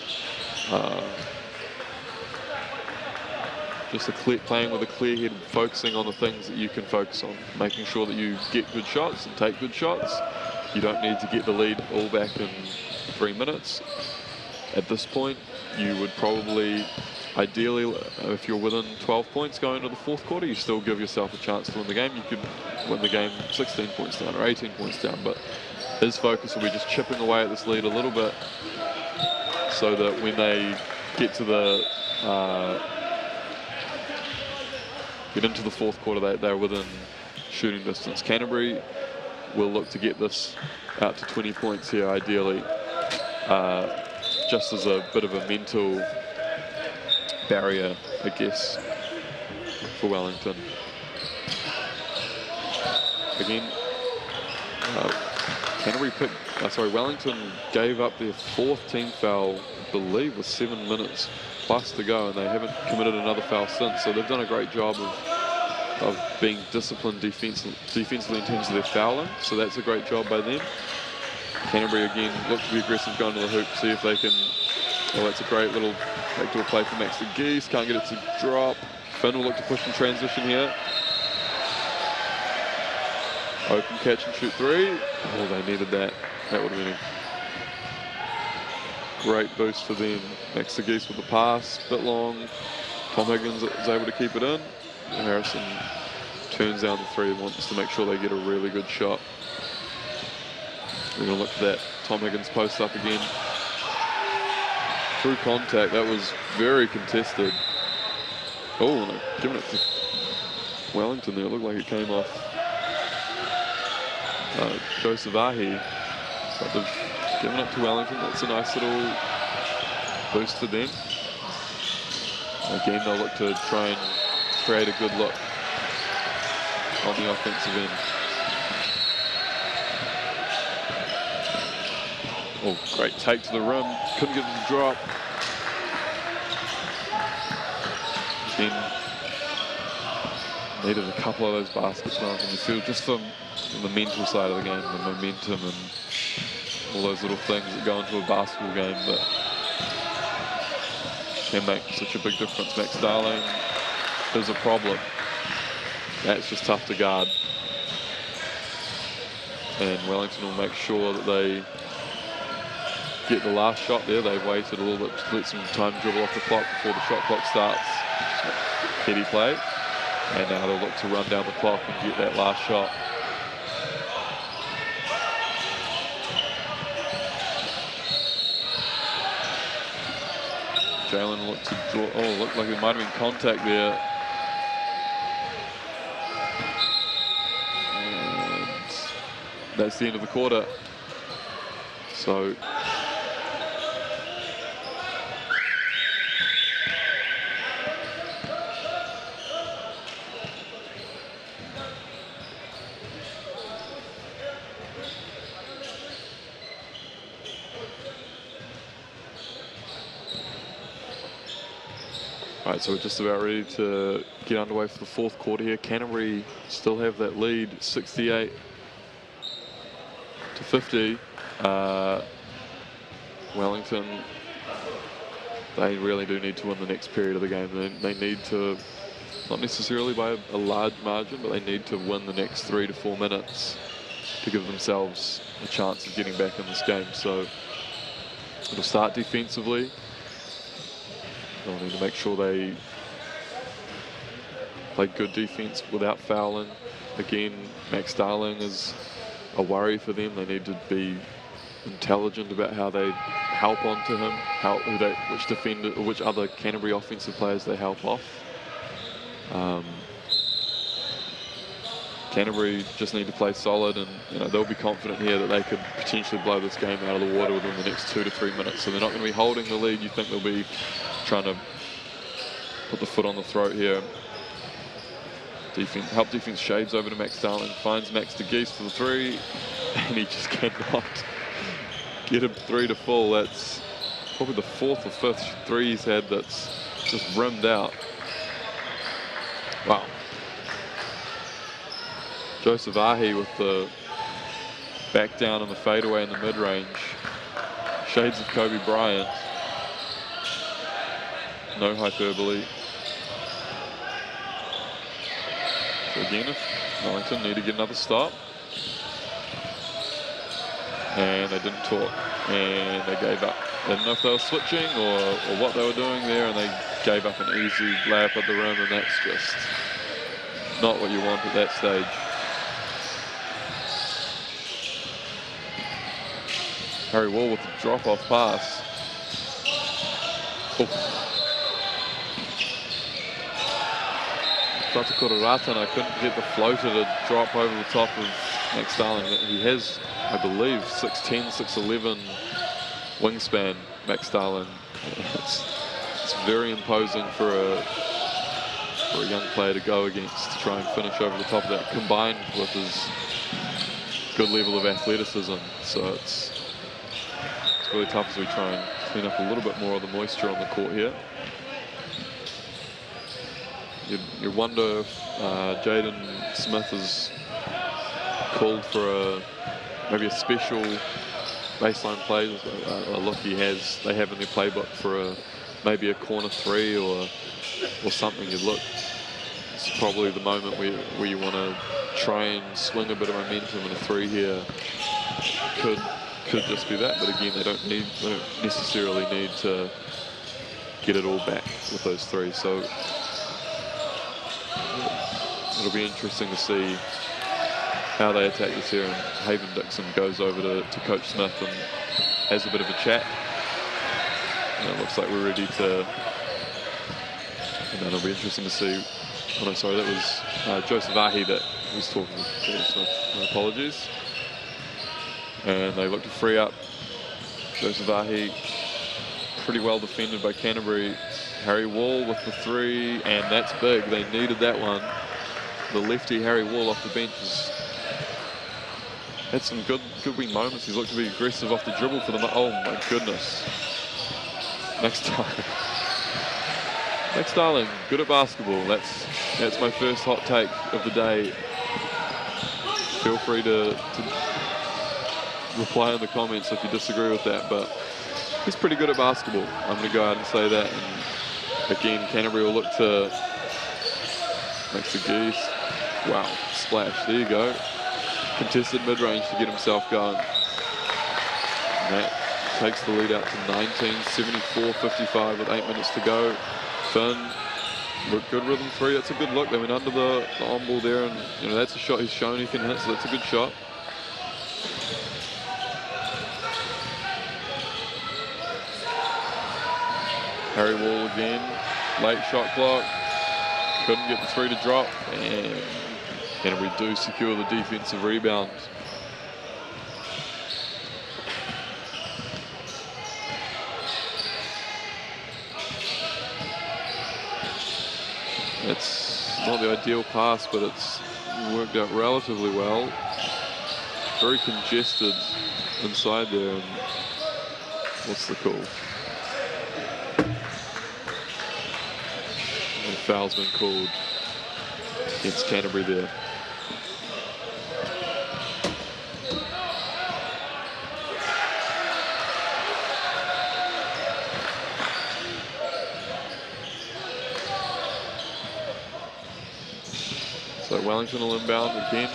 Just playing with a clear head, focusing on the things that you can focus on. Making sure that you get good shots and take good shots. You don't need to get the lead all back in 3 minutes. At this point, you would probably, ideally, if you're within 12 points going into the fourth quarter, you still give yourself a chance to win the game. You could win the game 16 points down or 18 points down, but his focus will be just chipping away at this lead a little bit so that when they get to the get into the fourth quarter, they're within shooting distance. Canterbury will look to get this out to 20 points here, ideally, just as a bit of a mental barrier, I guess, for Wellington. Again, Wellington gave up their 4th team foul, I believe, with 7 minutes plus to go, and they haven't committed another foul since. So they've done a great job of being disciplined defensively in terms of their fouling. So that's a great job by them. Canterbury again look to be aggressive going to the hoop, see if they can. Oh, that's a great little backdoor play from Max De Geest. Can't get it to drop. Finn will look to push in transition here. Open catch and shoot 3. Oh, they needed that. That would have been a great boost for them. Max De Geest with the pass, a bit long. Tom Higgins is able to keep it in. Harrison turns down the 3 and wants to make sure they get a really good shot. We're going to look for that Tom Higgins post up again. Through contact, that was very contested. Oh, no, giving it to Wellington there. It looked like it came off Joseph Ahi, but they've given it to Wellington. That's a nice little boost for them. Again, they'll look to try and create a good look on the offensive end. Oh, great take to the rim. Couldn't get it to drop. Then needed a couple of those baskets now in the field, just from the mental side of the game, the momentum and all those little things that go into a basketball game that can make such a big difference. Max Darling is a problem. That's just tough to guard. And Wellington will make sure that they get the last shot there. They've waited a little bit to let some time dribble off the clock before the shot clock starts. Heady play. And now they'll look to run down the clock and get that last shot. Jalen looked to draw. Oh, looked like there might have been contact there. And that's the end of the quarter. So right, so we're just about ready to get underway for the fourth quarter here. Canterbury still have that lead, 68 to 50. Wellington, they really do need to win the next period of the game. They need to, not necessarily by a large margin, but they need to win the next 3 to 4 minutes to give themselves a chance of getting back in this game. So it'll start defensively. They'll need to make sure they play good defense without fouling. Again, Max Darling is a worry for them. They need to be intelligent about how they help onto him, which defender or which other Canterbury offensive players they help off. Canterbury just need to play solid, and they'll be confident here that they could potentially blow this game out of the water within the next 2 to 3 minutes. So they're not going to be holding the lead. You think they'll be trying to put the foot on the throat here. Help defense shades over to Max Darling, finds Max De Geest for the three, and he just cannot get him 3 to full. That's probably the 4th or 5th three he's had that's just rimmed out. Wow. Joseph Ahi with the back down and the fadeaway in the mid-range. Shades of Kobe Bryant. No hyperbole. So again, if Wellington need to get another stop. And they didn't talk, and they gave up. I didn't know if they were switching or what they were doing there, and they gave up an easy layup at the rim, and that's just not what you want at that stage. Harry Wall with the drop-off pass. Oh. I couldn't get the floater to drop over the top of Max Darling. He has, I believe, 6'10", 6'11" wingspan, Max Darling. It's very imposing for a young player to go against, to try and finish over the top of that, combined with his good level of athleticism. So it's really tough as we try and clean up a little bit more of the moisture on the court here. You wonder if Jaden Smith is called for maybe a special baseline play, a look they have in their playbook for maybe a corner three or something. You look, it's probably the moment where you want to try and swing a bit of momentum, and a three here could just be that. But again, they don't necessarily need to get it all back with those threes. So it'll be interesting to see how they attack this here. And Haven Dixon goes over to Coach Smith and has a bit of a chat. And it looks like we're ready to. And then it'll be interesting to see. Oh no, sorry, that was Joseph Ahi that was talking to Smith. My apologies. And they look to free up Joseph Ahi. Pretty well defended by Canterbury. Harry Wall with the 3, and that's big. They needed that one. The lefty Harry Wall off the bench has had some good wee moments. He's looked to be aggressive off the dribble for them. Oh my goodness. Next time. Max Darling, good at basketball. That's my first hot take of the day. Feel free to reply in the comments if you disagree with that, but he's pretty good at basketball. I'm going to go out and say that. And again, Canterbury will look to Max De Geest. Wow, splash. There you go. Contested mid-range to get himself going. And that takes the lead out to 19, 74-55 with 8 minutes to go. Finn, good rhythm 3. That's a good look. They went under the on ball there, and you know that's a shot he's shown he can hit, so that's a good shot. Harry Wall again, late shot clock. Couldn't get the 3 to drop, and we do secure the defensive rebound. It's not the ideal pass, but it's worked out relatively well. Very congested inside there, and what's the call? And foul's been called against Canterbury there. So Wellington will inbound again.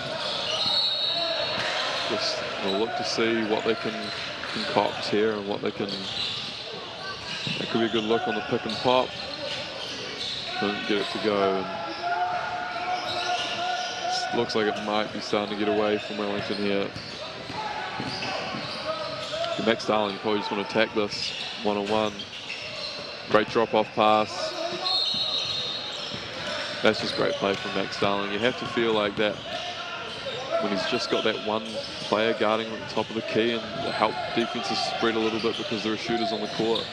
Just they'll look to see what they can concoct here and what they can. That could be a good look on the pick and pop. Couldn't get it to go. And it looks like it might be starting to get away from Wellington here. Max Darling, you probably just want to attack this one-on-one. Great drop-off pass. That's just great play from Max Darling. You have to feel like that when he's just got that one player guarding at the top of the key, and the help defenses spread a little bit because there are shooters on the court.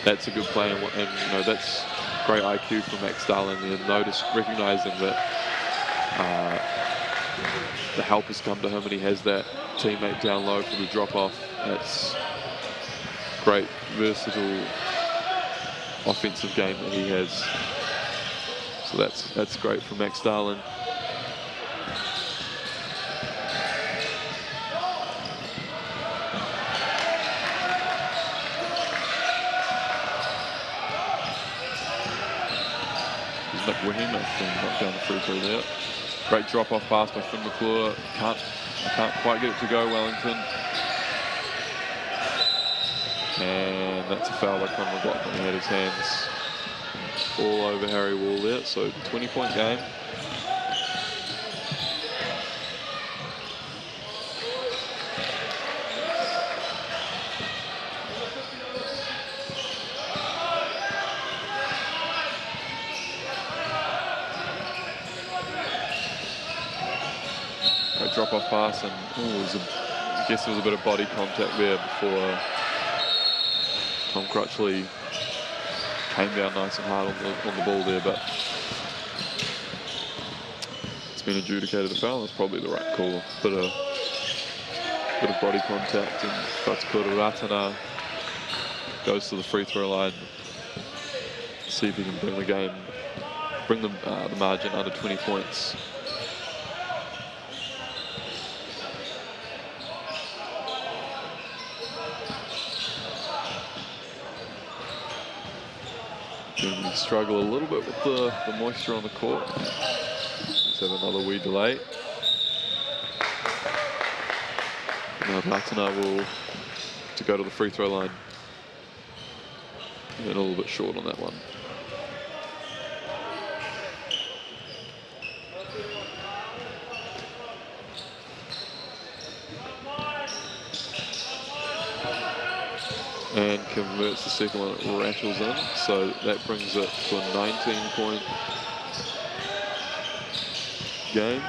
That's a good play, and you know that's great IQ from Max Darling, and recognizing that the help has come to him and he has that teammate down low for the drop off. That's great, versatile offensive game that he has. So that's great for Max Darling. Nic Wenmoth knocked down the free throw there. Great drop-off pass by Finn McClure. Can't quite get it to go, Wellington. And that's a foul by Connor McLaughlin. He had his hands all over Harry Wall there. So 20-point game. Drop-off pass, and I guess there was a bit of body contact there before Tom Crutchley came down nice and hard on the ball there, but it's been adjudicated a foul. That's probably the right call. Bit of body contact, and Fatukura Ratana goes to the free throw line. See if he can bring the margin under 20 points. We struggle a little bit with the moisture on the court. Let's have another wee delay. Now Ratana will to go to the free throw line. And a little bit short on that one. And converts the second one, it rattles in. So that brings it to a 19-point game.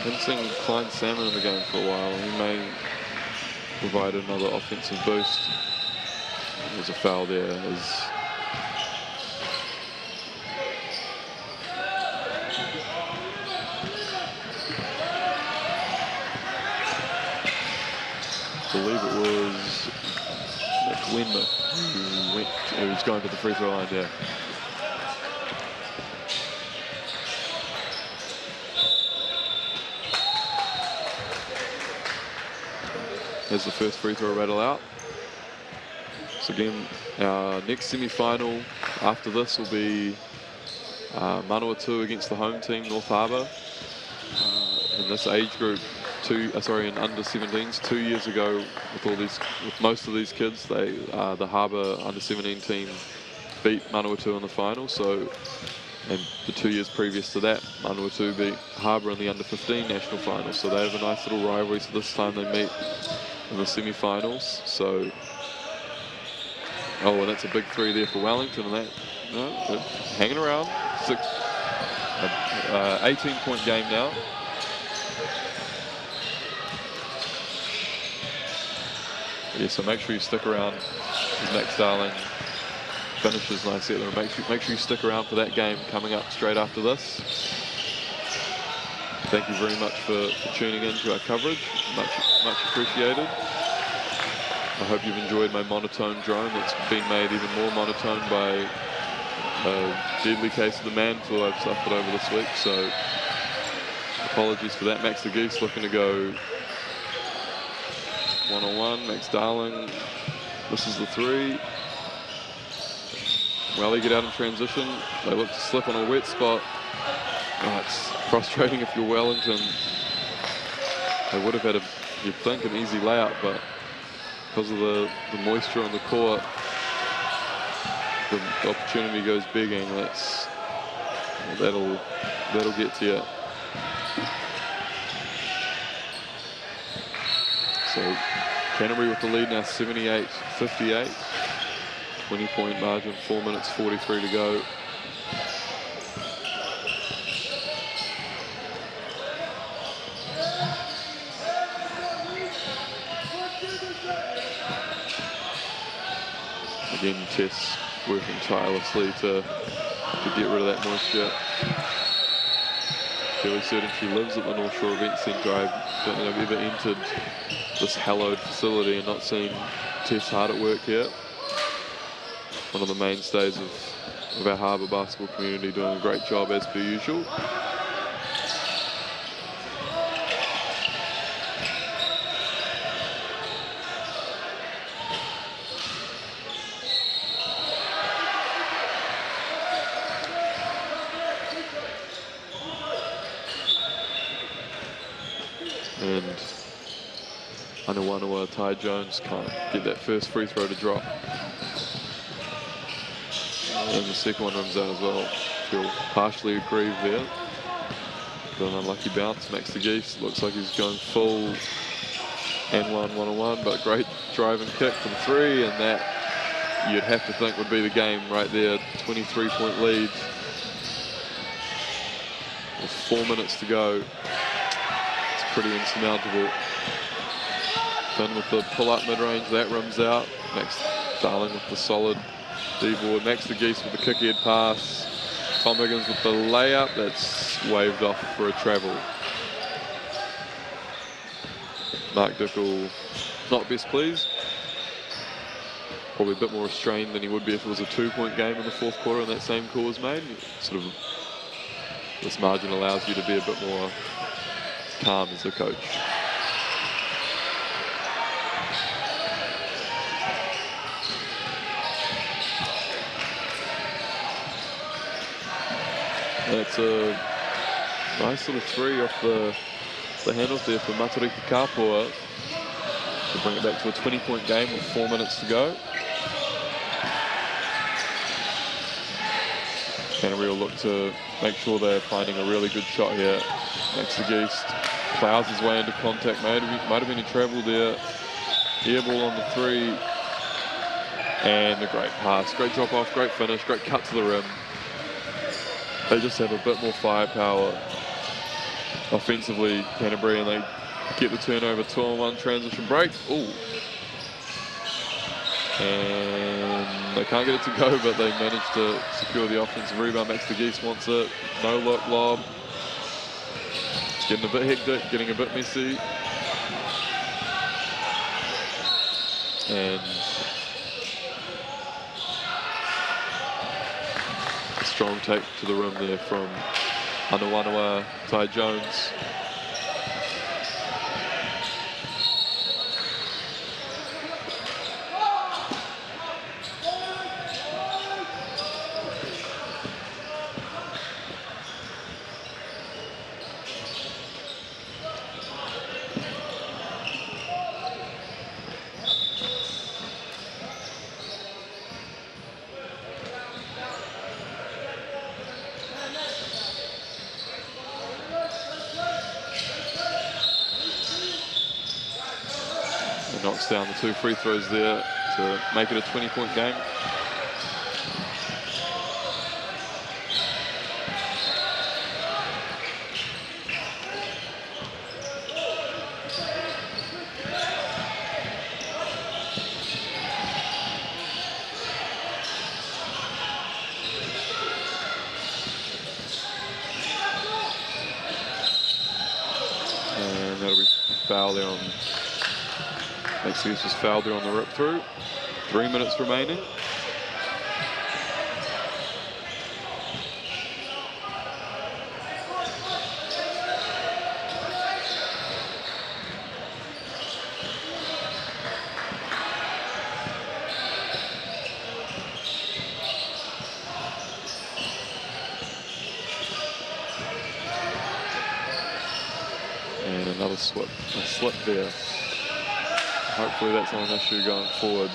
haven't seen Klein Salmon in the game for a while. He may provide another offensive boost. There's a foul there. I believe it was Nic Wenmoth who was going to the free throw line there. There's the first free throw rattle out. So again, our next semi-final after this will be Manawatu against the home team, North Harbour. In this age group, in under 17s, 2 years ago, with most of these kids, the Harbour under 17 team beat Manawatu in the final. So, and the 2 years previous to that, Manawatu beat Harbour in the under 15 national final. So they have a nice little rivalry. So this time they meet in the semi-finals. So, and that's a big three there for Wellington, and that hanging around. 18-point game now. Yeah, so make sure you stick around as Max Darling finishes nicely at the room. Make sure you stick around for that game coming up straight after this. Thank you very much for tuning in to our coverage. Much appreciated. I hope you've enjoyed my monotone drone that's been made even more monotone by a deadly case of the man flu I've suffered over this week. So apologies for that. Max De Geest looking to go one-on-one. Max Darling, this is the three. Welly get out in transition. They look to slip on a wet spot. Oh, it's frustrating if you're Wellington. They would have had you'd think, an easy layup, but because of the moisture on the court, the opportunity goes begging. That'll get to you. So Canterbury with the lead now, 78-58. 20-point margin, 4 minutes 43 to go. Again, Tess working tirelessly to get rid of that moisture. Fairly certain she lives at the North Shore Event Centre. I don't think I've ever entered this hallowed facility and not seen Tess hard at work here. One of the mainstays of our Harbour basketball community, doing a great job as per usual. And Anawanawa, Ty Jones can't get that first free throw to drop. And the second one runs out as well. Feel partially aggrieved there. Got an unlucky bounce. Max De Geest looks like he's going full and one-on-one, but great driving kick from three, and that you'd have to think would be the game right there. 23-point lead with 4 minutes to go. It's pretty insurmountable. Finn with the pull-up mid-range, that rims out. Max Darling with the solid D-board. Max De Geest with the kick-head pass. Tom Higgins with the layup. That's waved off for a travel. Mark Dickel not best pleased. Probably a bit more restrained than he would be if it was a 2-point game in the fourth quarter and that same call was made. Sort of, this margin allows you to be a bit more calm as a coach. That's a nice little three off the handles there for Matariki Kapua to bring it back to a 20-point game with 4 minutes to go. Canterbury will look to make sure they're finding a really good shot here. Max De Geest plows his way into contact. Might have been a travel there. Air ball on the three. And a great pass. Great drop off, great finish, great cut to the rim. They just have a bit more firepower offensively, Canterbury, and they get the turnover. 2-on-1 transition break. Ooh. And they can't get it to go, but they manage to secure the offensive rebound. Max De Geest wants it. No look lob. It's getting a bit hectic, getting a bit messy. And a strong take to the rim there from Anawanawa, Ty Jones. Knocks down the 2 free throws there to make it a 20-point game. And that'll be foul there on Max De Geest was fouled there on the rip through. 3 minutes remaining. And another slip there. Hopefully that's not an issue going forward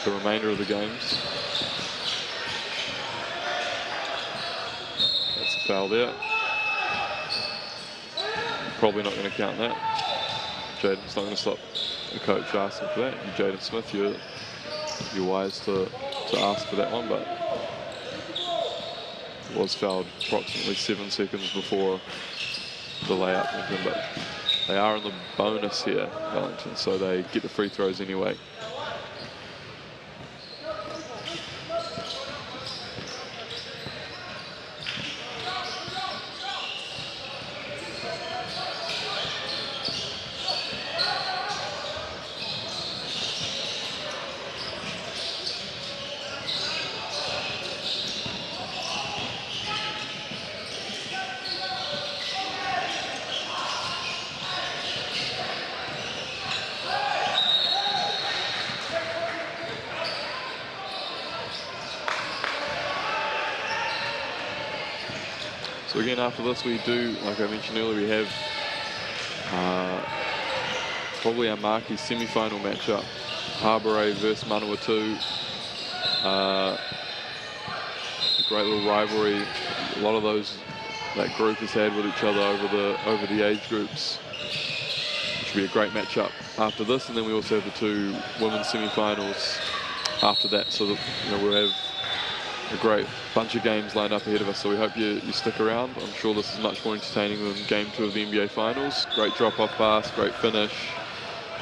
the remainder of the games. That's a foul there. Probably not going to count that. Jaden's not going to stop the coach asking for that. And Jaden Smith, you're wise to ask for that one, but it was fouled approximately 7 seconds before the layup went in, but they are in the bonus here, Wellington, so they get the free throws anyway. So again, after this we do, like I mentioned earlier, we have probably our marquee semi-final matchup, Harbour versus Manawatu. A great little rivalry. A lot of those that group has had with each other over the age groups. Should be a great matchup after this, and then we also have the 2 women's semi-finals after that. So that, we'll have a great bunch of games lined up ahead of us, so we hope you stick around. I'm sure this is much more entertaining than Game 2 of the NBA Finals. Great drop-off pass, great finish.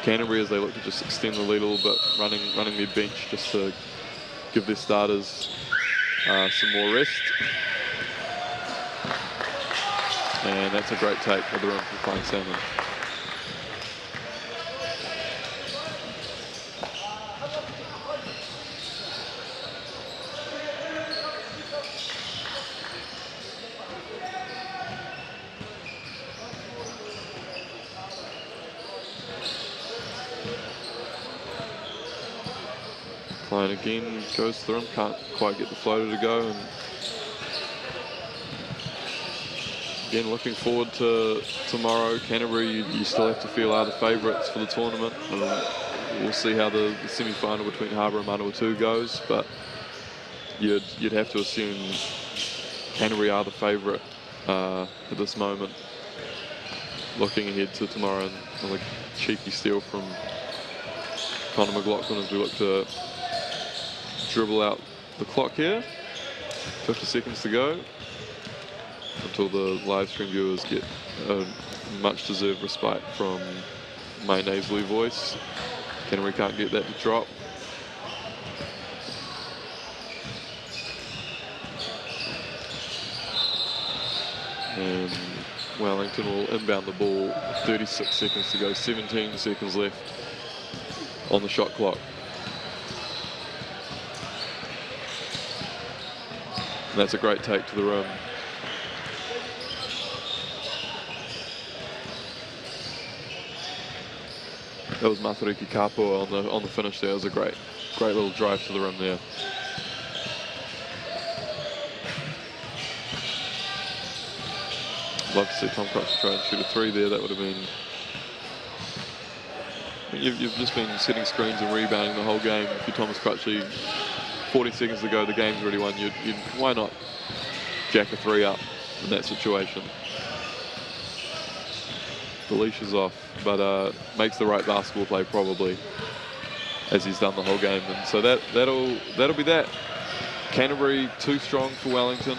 Canterbury, as they look to just extend the lead a little bit, running their bench just to give their starters some more rest. And that's a great take of the rim from Flying Salmon. Klein again goes through him, can't quite get the floater to go. And again, looking forward to tomorrow. Canterbury, you still have to feel are the favourites for the tournament. We'll see how the semi-final between Harbour and Manawatu goes, but you'd have to assume Canterbury are the favourite at this moment. Looking ahead to tomorrow, and a cheeky steal from Connor McLaughlin as we look to dribble out the clock here. 50 seconds to go. until the live stream viewers get a much deserved respite from my nasally voice. Canterbury can't get that to drop. And Wellington will inbound the ball. 36 seconds to go, 17 seconds left on the shot clock. And that's a great take to the rim. That was Matariki Kapua on the finish there. It was a great little drive to the rim there. Love to see Tom Crutchley try and shoot a 3 there. That would have been... You've just been setting screens and rebounding the whole game. If you're Thomas Crutchley, 40 seconds to go, the game's already won. Why not jack a 3 up in that situation? The leash is off, but makes the right basketball play probably, as he's done the whole game. And so that'll be that. Canterbury too strong for Wellington.